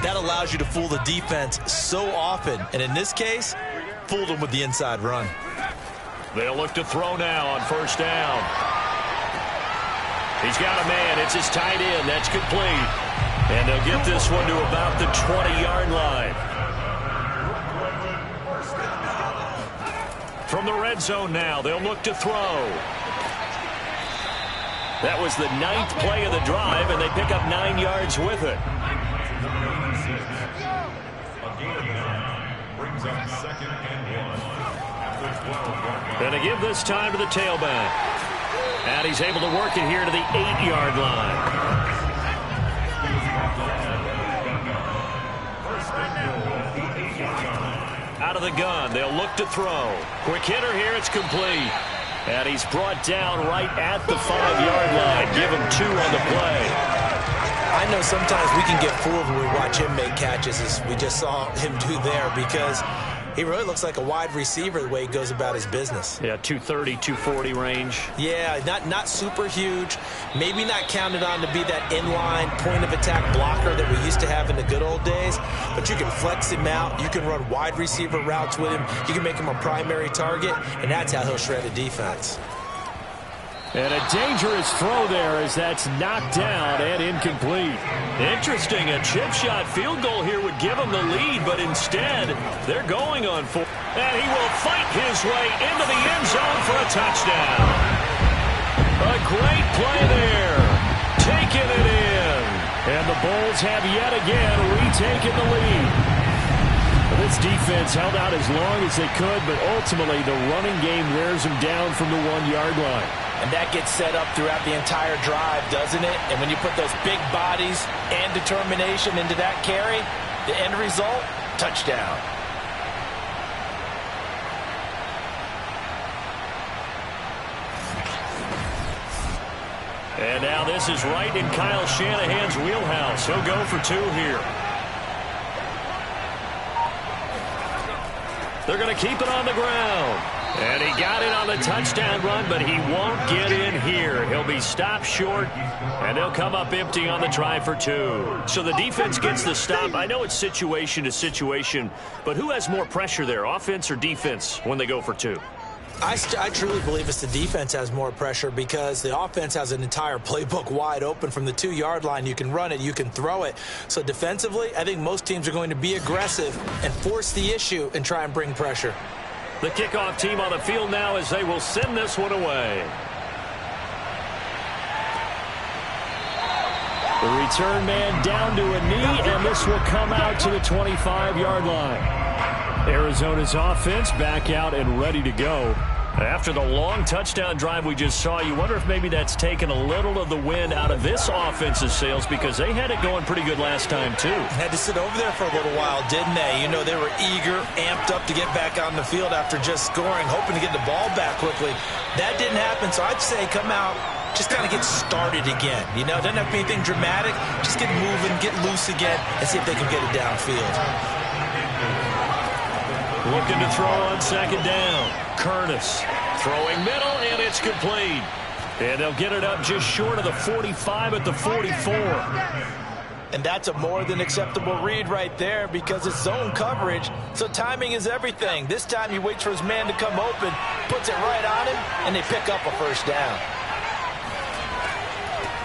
that allows you to fool the defense so often. And in this case, fooled them with the inside run. They'll look to throw now on first down. He's got a man. It's his tight end. That's complete. And they'll get this one to about the 20-yard line. From the red zone now, they'll look to throw. That was the 9th play of the drive, and they pick up 9 yards with it. And they give this time to the tailback. And he's able to work it here to the 8-yard line. Out of the gun, they'll look to throw. Quick hitter here, it's complete. And he's brought down right at the 5-yard line. Give him 2 on the play. I know sometimes we can get fooled when we watch him make catches, as we just saw him do there, because he really looks like a wide receiver the way he goes about his business. Yeah, 230, 240 range. Yeah, not super huge. Maybe not counted on to be that inline point-of-attack blocker that we used to have in the good old days. But you can flex him out. You can run wide receiver routes with him. You can make him a primary target, and that's how he'll shred a defense. And a dangerous throw there as that's knocked down and incomplete. Interesting, a chip shot field goal here would give them the lead, but instead they're going on for. And he will fight his way into the end zone for a touchdown. A great play there. Taking it in. And the Bulls have yet again retaken the lead. This defense held out as long as they could, but ultimately the running game wears them down from the 1-yard line. And that gets set up throughout the entire drive, doesn't it? And when you put those big bodies and determination into that carry, the end result, touchdown. And now this is right in Kyle Shanahan's wheelhouse. He'll go for 2 here. They're going to keep it on the ground. And he got it on the touchdown run, but he won't get in here. He'll be stopped short, and they'll come up empty on the try for 2. So the defense gets the stop. I know it's situation to situation, but who has more pressure there, offense or defense, when they go for 2? I truly believe it's the defense has more pressure because the offense has an entire playbook wide open from the 2-yard line. You can run it, you can throw it. So defensively, I think most teams are going to be aggressive and force the issue and try and bring pressure. The kickoff team on the field now as they will send this one away. The return man down to a knee, and this will come out to the 25-yard line. Arizona's offense back out and ready to go. After the long touchdown drive we just saw, you wonder if maybe that's taken a little of the wind out of this offense's sails because they had it going pretty good last time, too. Had to sit over there for a little while, didn't they? You know, they were eager, amped up to get back on the field after just scoring, hoping to get the ball back quickly. That didn't happen, so I'd say come out, just kind of get started again. You know, it doesn't have to be anything dramatic. Just get moving, get loose again, and see if they can get it downfield. Looking to throw on second down. Curtis throwing middle, and it's complete. And they'll get it up just short of the 45 at the 44. And that's a more than acceptable read right there because it's zone coverage, so timing is everything. This time he waits for his man to come open, puts it right on him, and they pick up a first down.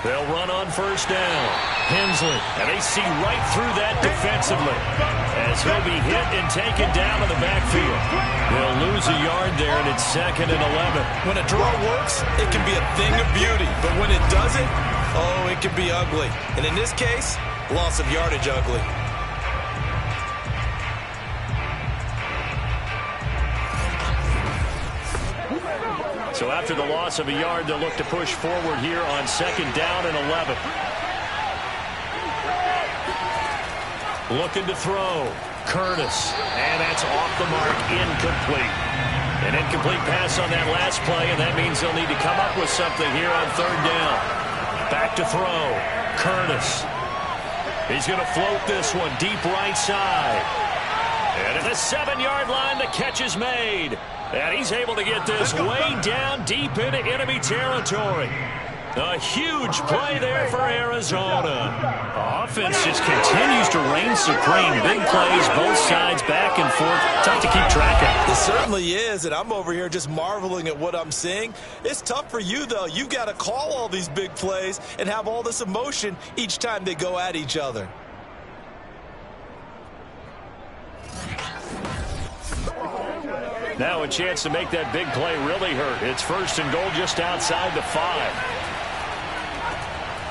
They'll run on first down. Hensley, and they see right through that defensively as he'll be hit and taken down in the backfield. They'll lose a yard there, and it's 2nd and 11. When a draw works, it can be a thing of beauty. But when it doesn't, oh, it can be ugly. And in this case, loss of yardage ugly. So after the loss of a yard, they'll look to push forward here on 2nd down and 11. Looking to throw. Curtis. And that's off the mark. Incomplete. An incomplete pass on that last play, and that means they'll need to come up with something here on 3rd down. Back to throw. Curtis. He's going to float this one deep right side. And at the 7-yard line, the catch is made. And he's able to get this way down deep into enemy territory. A huge play there for Arizona. Offense just continues to reign supreme. Big plays, both sides, back and forth. Tough to keep track of. It certainly is, and I'm over here just marveling at what I'm seeing. It's tough for you, though. You've got to call all these big plays and have all this emotion each time they go at each other. Now a chance to make that big play really hurt. It's 1st and goal just outside the 5.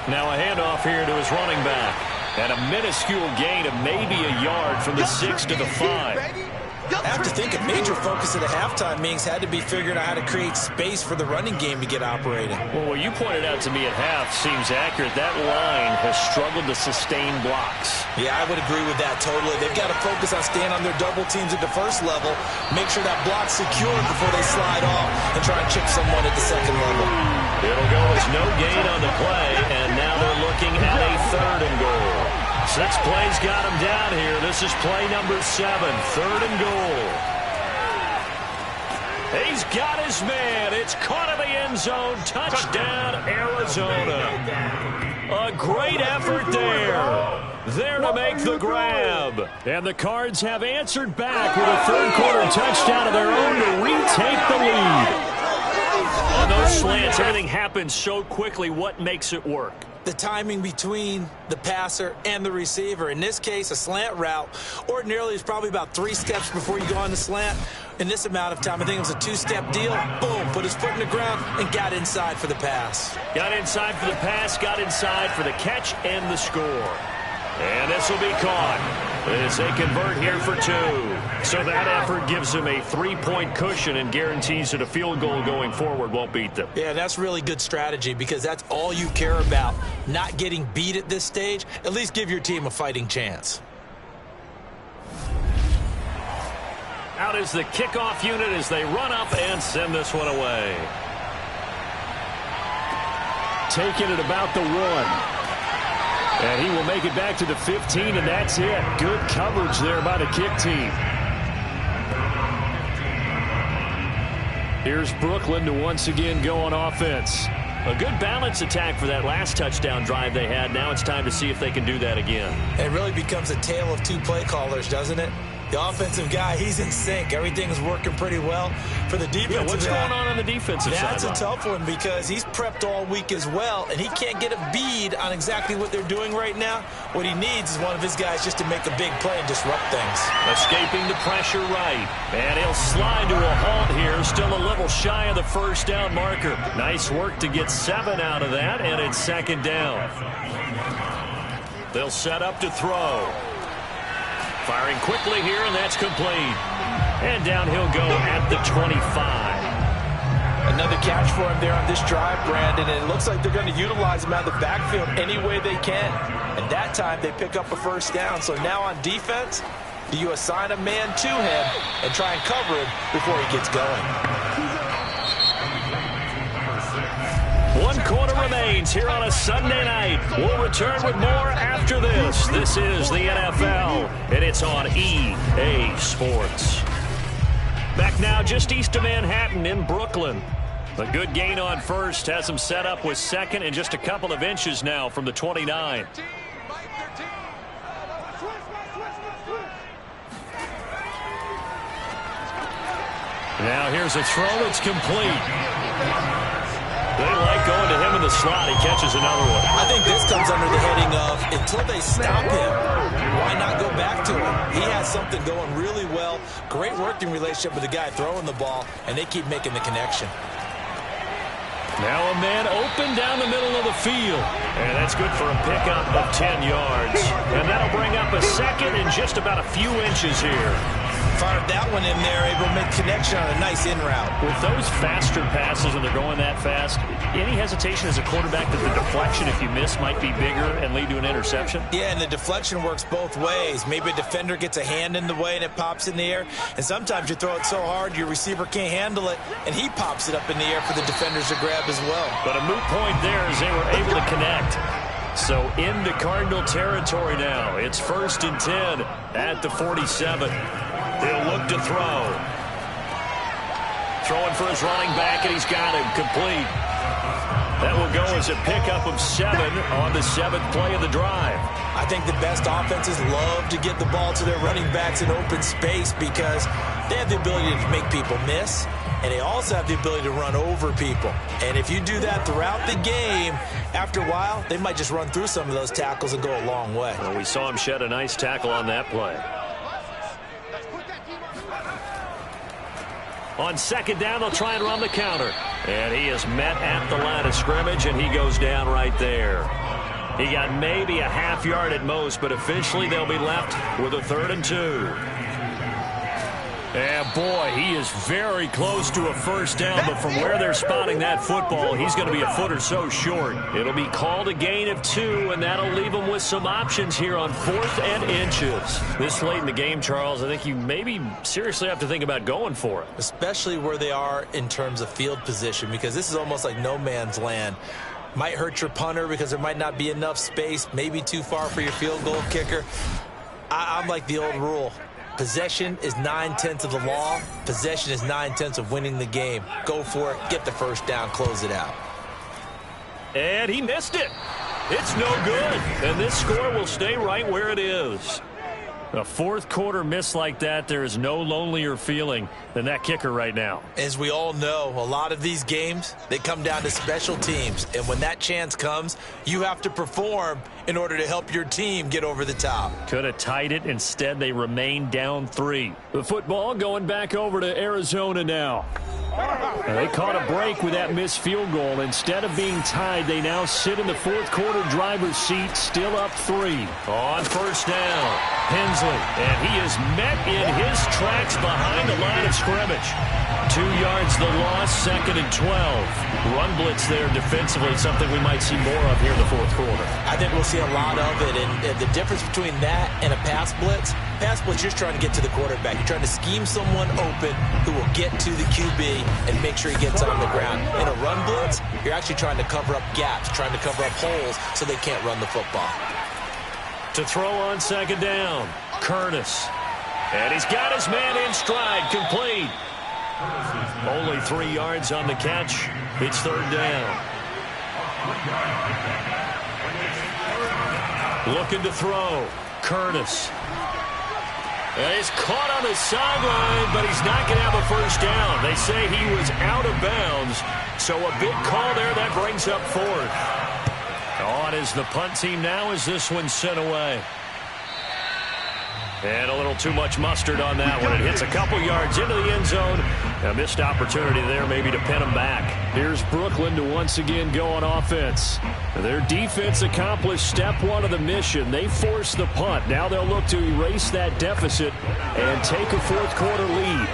Now a handoff here to his running back. And a minuscule gain of maybe a yard from the 6 to the 5. I have to think a major focus at the halftime meetings had to be figuring out how to create space for the running game to get operating. Well, what you pointed out to me at half seems accurate. That line has struggled to sustain blocks. Yeah, I would agree with that totally. They've got to focus on staying on their double teams at the first level, make sure that block's secured before they slide off and try and chip someone at the 2nd level. It'll go as no gain on the play, and now they're looking at a 3rd and goal. 6 plays got him down here. This is play number 7, 3rd and goal. He's got his man. It's caught in the end zone. Touchdown, Arizona. A great effort there. There to make the grab. And the Cards have answered back with a 3rd quarter touchdown of their own to retake the lead. On those slants, everything happens so quickly. What makes it work? The timing between the passer and the receiver. In this case, a slant route ordinarily is probably about 3 steps before you go on the slant. In this amount of time, I think it was a 2-step deal. Boom, put his foot in the ground and got inside for the pass. Got inside for the pass, got inside for the catch and the score. And this will be caught as they convert here for 2. So that effort gives them a 3-point cushion and guarantees that a field goal going forward won't beat them. Yeah, that's really good strategy because that's all you care about. Not getting beat at this stage. At least give your team a fighting chance. Out is the kickoff unit as they run up and send this one away. Taking it about the 1. And he will make it back to the 15, and that's it. Good coverage there by the kick team. Here's Brooklyn to once again go on offense. A good balance attack for that last touchdown drive they had. Now it's time to see if they can do that again. It really becomes a tale of 2 play callers, doesn't it? The offensive guy, he's in sync. Everything's working pretty well. For the defensive guy, what's going on the defensive side? That's a tough one because he's prepped all week as well, and he can't get a bead on exactly what they're doing right now. What he needs is one of his guys just to make a big play and disrupt things. Escaping the pressure right. And he'll slide to a halt here. Still a little shy of the 1st down marker. Nice work to get 7 out of that, and it's 2nd down. They'll set up to throw. Firing quickly here, and that's complete. And down he'll go at the 25. Another catch for him there on this drive, Brandon, and it looks like they're going to utilize him out of the backfield any way they can. And that time they pick up a 1st down. So now on defense, do you assign a man to him and try and cover him before he gets going? 1 quarter remains here on a Sunday night. We'll return with more after this. This is the NFL, and it's on EA Sports. Back now just east of Manhattan in Brooklyn. A good gain on 1st has them set up with 2nd and just a couple of inches now from the 29. Now here's a throw. It's complete. They like going to him in the slot. He catches another one. I think this comes under the heading of until they stop him, why not go back to him? He has something going really well. Great working relationship with the guy throwing the ball, and they keep making the connection. Now a man open down the middle of the field. And that's good for a pickup of 10 yards. And that'll bring up a second and just about a few inches here. Fired that one in there, able to make connection on a nice in route. With those faster passes and they're going that fast, any hesitation as a quarterback that the deflection, if you miss, might be bigger and lead to an interception? Yeah, and the deflection works both ways. Maybe a defender gets a hand in the way and it pops in the air. And sometimes you throw it so hard your receiver can't handle it, and he pops it up in the air for the defenders to grab as well. But a moot point there as they were able to connect. So into Cardinal territory now. It's 1st and 10 at the 47. He'll look to throw. Throwing for his running back, and he's got him complete. That will go as a pickup of 7 on the 7th play of the drive. I think the best offenses love to get the ball to their running backs in open space because they have the ability to make people miss, and they also have the ability to run over people. And if you do that throughout the game, after a while, they might just run through some of those tackles and go a long way. Well, we saw him shed a nice tackle on that play. On 2nd down, they'll try and run the counter. And he is met at the line of scrimmage, and he goes down right there. He got maybe a half yard at most, but officially they'll be left with a 3rd and 2. And boy, he is very close to a 1st down, but from where they're spotting that football, he's going to be a foot or so short. It'll be called a gain of 2, and that'll leave him with some options here on 4th and inches. This late in the game, Charles, I think you maybe seriously have to think about going for it. Especially where they are in terms of field position, because this is almost like no man's land. Might hurt your punter because there might not be enough space, maybe too far for your field goal kicker. I'm like the old rule. Possession is 9/10 of the law. Possession is 9/10 of winning the game. Go for it. Get the 1st down. Close it out. And he missed it. It's no good. And this score will stay right where it is. A 4th quarter miss like that, there is no lonelier feeling than that kicker right now. As we all know, a lot of these games, they come down to special teams. And when that chance comes, you have to perform in order to help your team get over the top. Could have tied it. Instead, they remain down 3. The football going back over to Arizona now. And they caught a break with that missed field goal. Instead of being tied, they now sit in the 4th quarter driver's seat, still up 3. On 1st down, Hensley, and he is met in his tracks behind the line of scrimmage. 2 yards the loss, 2nd and 12. Run blitz there defensively, something we might see more of here in the 4th quarter. I think we'll see a lot of it, and the difference between that and a pass blitz, you're just trying to get to the quarterback. You're trying to scheme someone open who will get to the QB and make sure he gets on the ground. In a run blitz, you're actually trying to cover up gaps, trying to cover up holes so they can't run the football. To throw on 2nd down, Curtis. And he's got his man in stride, complete. Only 3 yards on the catch. It's 3rd down. Looking to throw, Curtis. And he's caught on the sideline, but he's not going to have a 1st down. They say he was out of bounds, so a big call there. That brings up 4th. On is the punt team now as this one's sent away. And a little too much mustard on that one. It hits a couple yards into the end zone. A missed opportunity there maybe to pin them back. Here's Brooklyn to once again go on offense. Their defense accomplished step 1 of the mission. They forced the punt. Now they'll look to erase that deficit and take a 4th quarter lead.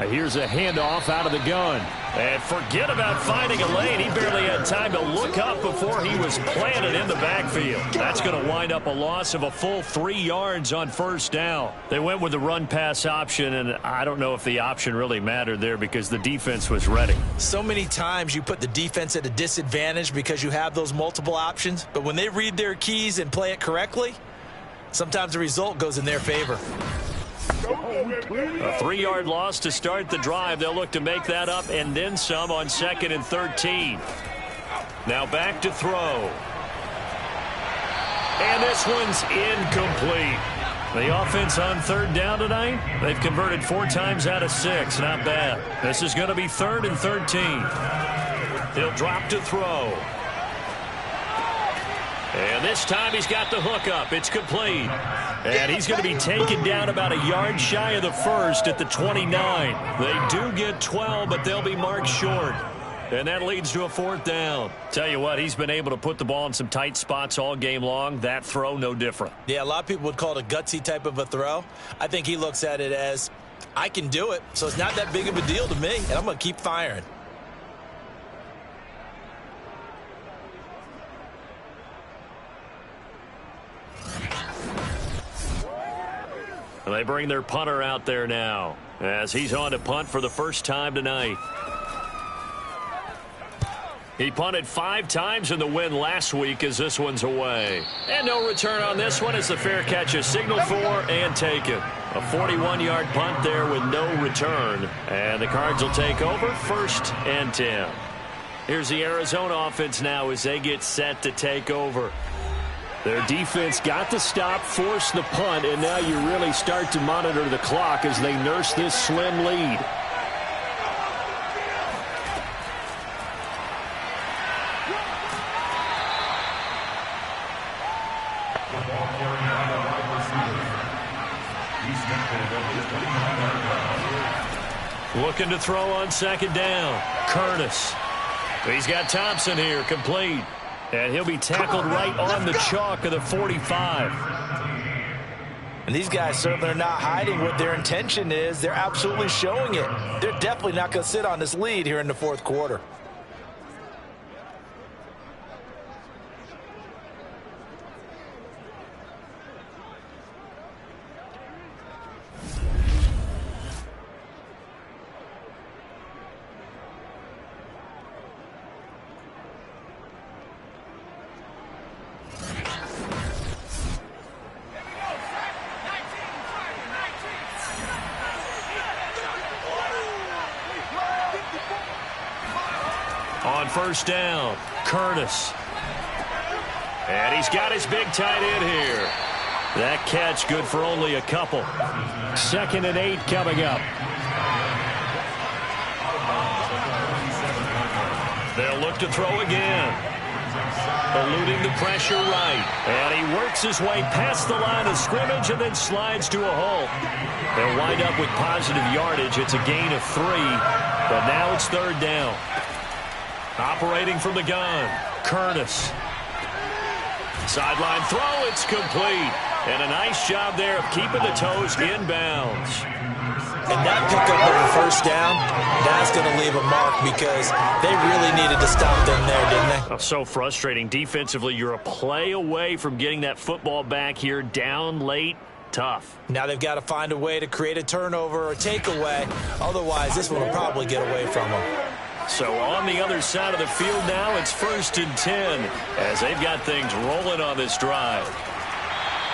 Here's a handoff out of the gun. And forget about finding a lane. He barely had time to look up before he was planted in the backfield. That's going to wind up a loss of a full 3 yards on 1st down. They went with the run-pass option, and I don't know if the option really mattered there because the defense was ready. So many times you put the defense at a disadvantage because you have those multiple options, but when they read their keys and play it correctly, sometimes the result goes in their favor. A 3-yard loss to start the drive. They'll look to make that up and then some on 2nd and 13. Now back to throw. And this one's incomplete. The offense on third down tonight, they've converted 4 times out of 6. Not bad. This is going to be 3rd and 13. He'll drop to throw. And this time he's got the hook up. It's complete. And he's going to be taken down about a yard shy of the first at the 29. They do get 12, but they'll be marked short. And that leads to a 4th down. Tell you what, he's been able to put the ball in some tight spots all game long. That throw, no different. Yeah, a lot of people would call it a gutsy type of a throw. I think he looks at it as, I can do it, so it's not that big of a deal to me, and I'm going to keep firing. They bring their punter out there now as he's on to punt for the first time tonight. He punted 5 times in the win last week as this one's away. And no return on this one as the fair catch is signaled for and taken. A 41-yard punt there with no return. And the Cards will take over 1st and 10. Here's the Arizona offense now as they get set to take over. Their defense got the stop, forced the punt, and now you really start to monitor the clock as they nurse this slim lead. Looking to throw on 2nd down. Curtis. He's got Thompson here, complete. And he'll be tackled right on the chalk of the 45. And these guys certainly are not hiding what their intention is. They're absolutely showing it. They're definitely not going to sit on this lead here in the 4th quarter. On 1st down, Curtis. And he's got his big tight end here. That catch good for only a couple. 2nd and 8 coming up. They'll look to throw again. Eluding the pressure right. And he works his way past the line of scrimmage and then slides to a halt. They'll wind up with positive yardage. It's a gain of 3. But now it's 3rd down. Operating from the gun, Curtis. Sideline throw, it's complete. And a nice job there of keeping the toes inbounds. And that pickup of a 1st down, that's going to leave a mark because they really needed to stop them there, didn't they? Oh, so frustrating. Defensively, you're a play away from getting that football back here down late. Tough. Now they've got to find a way to create a turnover or takeaway. Otherwise, this one will probably get away from them. So on the other side of the field now, it's 1st and 10 as they've got things rolling on this drive.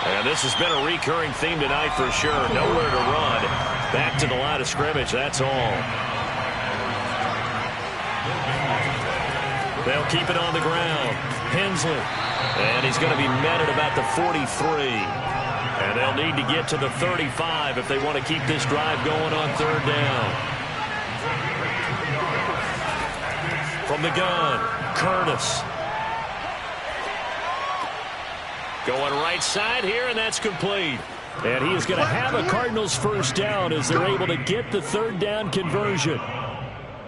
And this has been a recurring theme tonight for sure. Nowhere to run. Back to the line of scrimmage, that's all. They'll keep it on the ground. Hensley. And he's going to be met at about the 43. And they'll need to get to the 35 if they want to keep this drive going on 3rd down. From the gun, Curtis. Going right side here, and that's complete. And he is going to have a Cardinals 1st down as they're able to get the 3rd down conversion.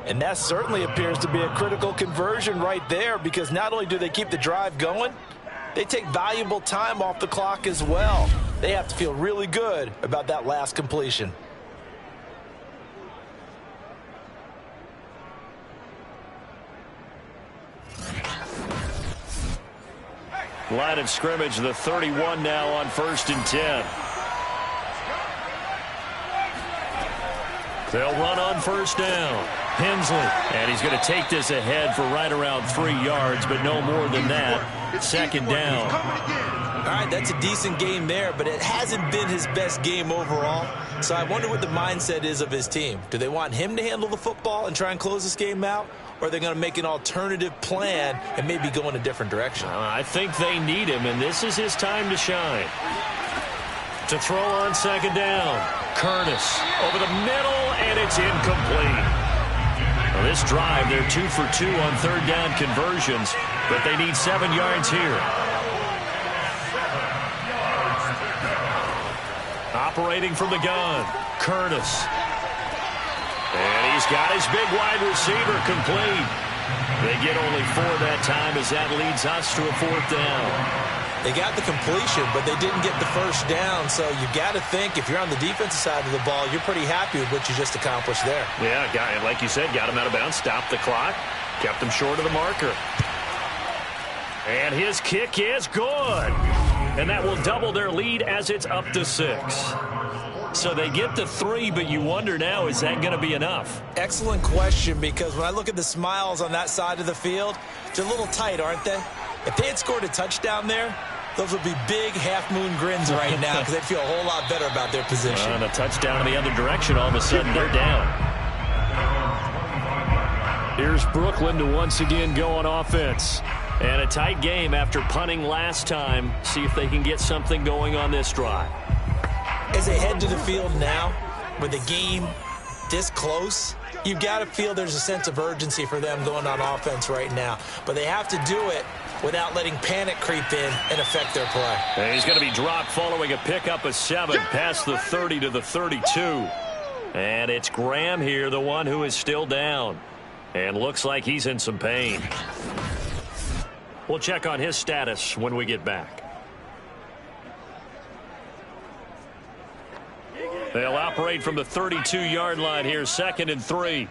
And that certainly appears to be a critical conversion right there because not only do they keep the drive going, they take valuable time off the clock as well. They have to feel really good about that last completion. Line of scrimmage, the 31 now on 1st and 10. They'll run on 1st down. Hensley. And he's going to take this ahead for right around 3 yards, but no more than that. 2nd down. All right, that's a decent game there, but it hasn't been his best game overall. So I wonder what the mindset is of his team. Do they want him to handle the football and try and close this game out? Or are they going to make an alternative plan and maybe go in a different direction? I think they need him, and this is his time to shine. To throw on second down. Curtis over the middle, and it's incomplete. Well, this drive, they're 2 for 2 on third down conversions, but they need 7 yards here. Operating from the gun, Curtis. And he's got his big wide receiver complete. They get only 4 that time as that leads us to a 4th down. They got the completion, but they didn't get the first down. So you got to think if you're on the defensive side of the ball, you're pretty happy with what you just accomplished there. Yeah, like you said, got him out of bounds, stopped the clock, kept him short of the marker. And his kick is good. And that will double their lead as it's up to 6. So they get the 3, but you wonder now, is that going to be enough? Excellent question, because when I look at the smiles on that side of the field, they're a little tight, aren't they? If they had scored a touchdown there, those would be big half-moon grins right now because they'd feel a whole lot better about their position. And a touchdown in the other direction, all of a sudden they're down. Here's Brooklyn to once again go on offense. And a tight game after punting last time. See if they can get something going on this drive. As they head to the field now, with the game this close, you've got to feel there's a sense of urgency for them going on offense right now. But they have to do it without letting panic creep in and affect their play. And he's going to be dropped following a pickup of 7 past the 30 to the 32. And it's Graham here, the one who is still down. And looks like he's in some pain. We'll check on his status when we get back. They'll operate from the 32-yard line here, 2nd and 3.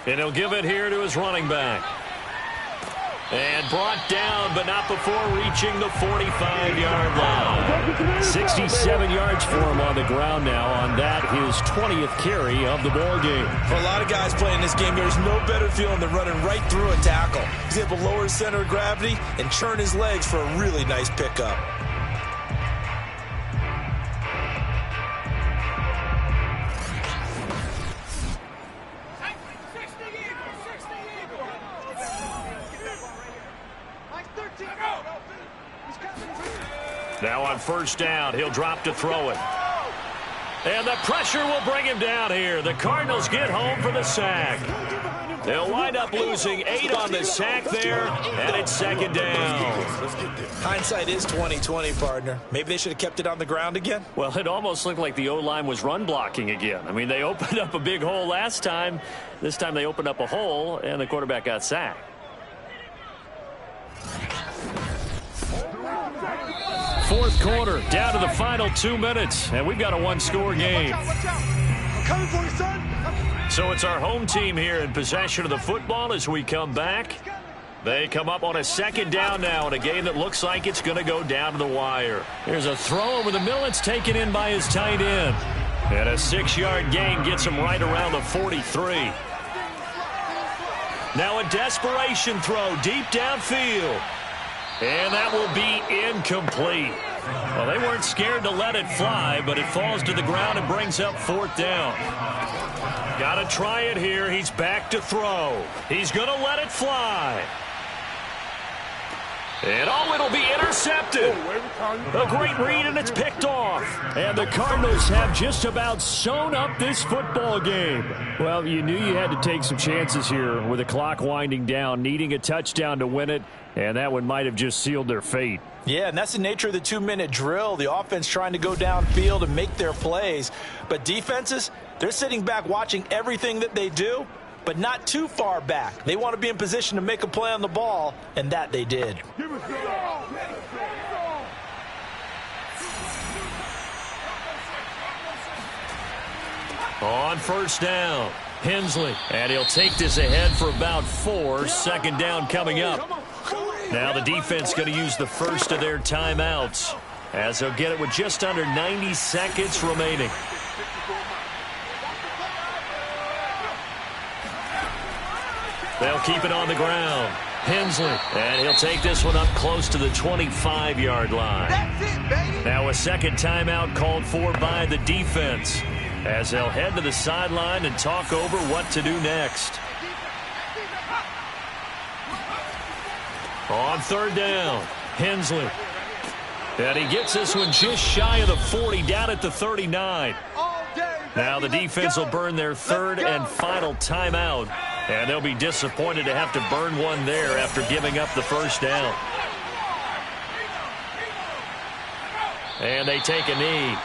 And he'll give it here to his running back. And brought down, but not before reaching the 45-yard line. 67 yards for him on the ground now on that, his 20th carry of the ball game. For a lot of guys playing this game, there's no better feeling than running right through a tackle. He's able to lower his center of gravity and churn his legs for a really nice pickup. Now on first down, he'll drop to throw it. And the pressure will bring him down here. The Cardinals get home for the sack. They'll wind up losing 8 on the sack there, and it's 2nd down. Hindsight is 20/20, partner. Maybe they should have kept it on the ground again. Well, it almost looked like the O-line was run blocking again. I mean, they opened up a big hole last time. This time they opened up a hole, and the quarterback got sacked. Fourth quarter, down to the final 2 minutes, and we've got a 1-score game. So it's our home team here in possession of the football as we come back. They come up on a 2nd down now in a game that looks like it's going to go down to the wire. Here's a throw over the middle. It's taken in by his tight end. And a 6-yard gain gets him right around the 43. Now a desperation throw deep downfield. And that will be incomplete. Well, they weren't scared to let it fly, but it falls to the ground and brings up 4th down. Got to try it here. He's back to throw. He's going to let it fly. And it'll be intercepted. A great read, and it's picked off. And the Cardinals have just about sewn up this football game. Well, you knew you had to take some chances here with the clock winding down, needing a touchdown to win it, and that one might have just sealed their fate. Yeah, and that's the nature of the 2-minute drill. The offense trying to go downfield and make their plays. But defenses, they're sitting back watching everything that they do, but not too far back. They want to be in position to make a play on the ball, and that they did. On first down, Hensley, and he'll take this ahead for about 4. 2nd down coming up. Now the defense going to use the first of their timeouts as they'll get it with just under 90 seconds remaining. They'll keep it on the ground. Hensley, and he'll take this one up close to the 25-yard line. Now a 2nd timeout called for by the defense as they'll head to the sideline and talk over what to do next. On 3rd down, Hensley. And he gets this one just shy of the 40, down at the 39. Now the defense will burn their third and final timeout. And they'll be disappointed to have to burn one there after giving up the first down. And they take a knee.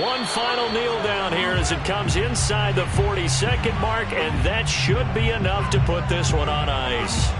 One final kneel down here as it comes inside the 40-second mark, and that should be enough to put this one on ice.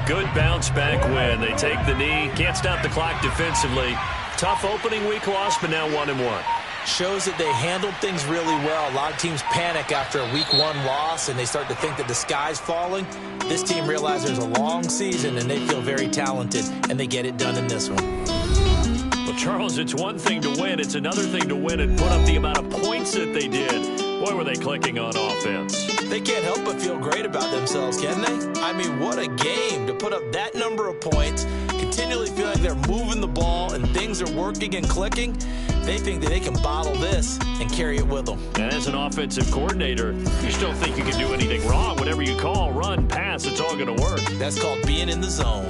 Good bounce back win. They take the knee. Can't stop the clock defensively. Tough opening week loss, but now 1-1. Shows that they handled things really well. A lot of teams panic after a week 1 loss, and they start to think that the sky's falling. This team realizes there's a long season, and they feel very talented, and they get it done in this one. Well, Charles, it's one thing to win. It's another thing to win and put up the amount of points that they did. Boy, were they clicking on offense. They can't help but feel great about themselves, can they? I mean, what a game to put up that number of points, continually feel like they're moving the ball and things are working and clicking. They think that they can bottle this and carry it with them. And as an offensive coordinator, you just don't think you can do anything wrong. Whatever you call, run, pass, it's all going to work. That's called being in the zone.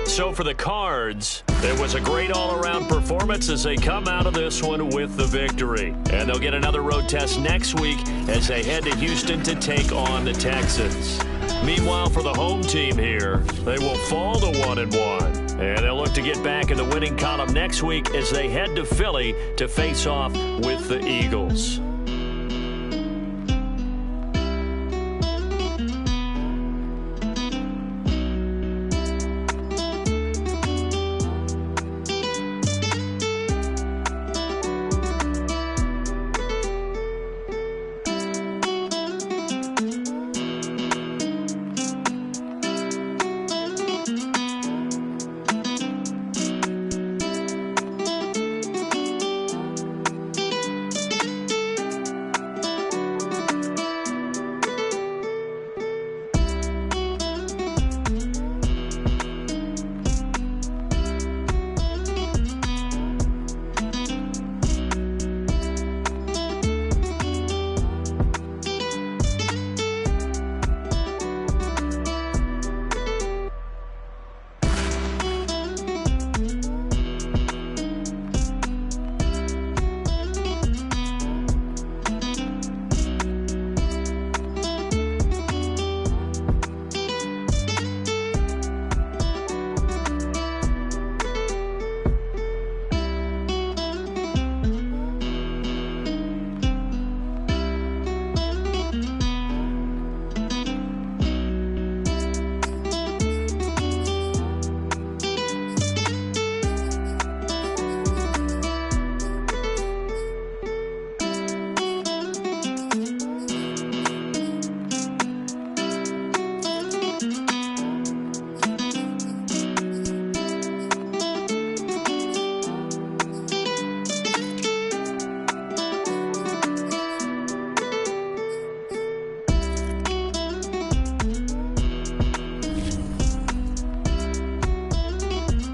So for the Cards, it was a great all-around performance as they come out of this one with the victory. And they'll get another road test next week as they head to Houston to take on the Texans. Meanwhile, for the home team here, they will fall to 1-1. And they'll look to get back in the winning column next week as they head to Philly to face off with the Eagles.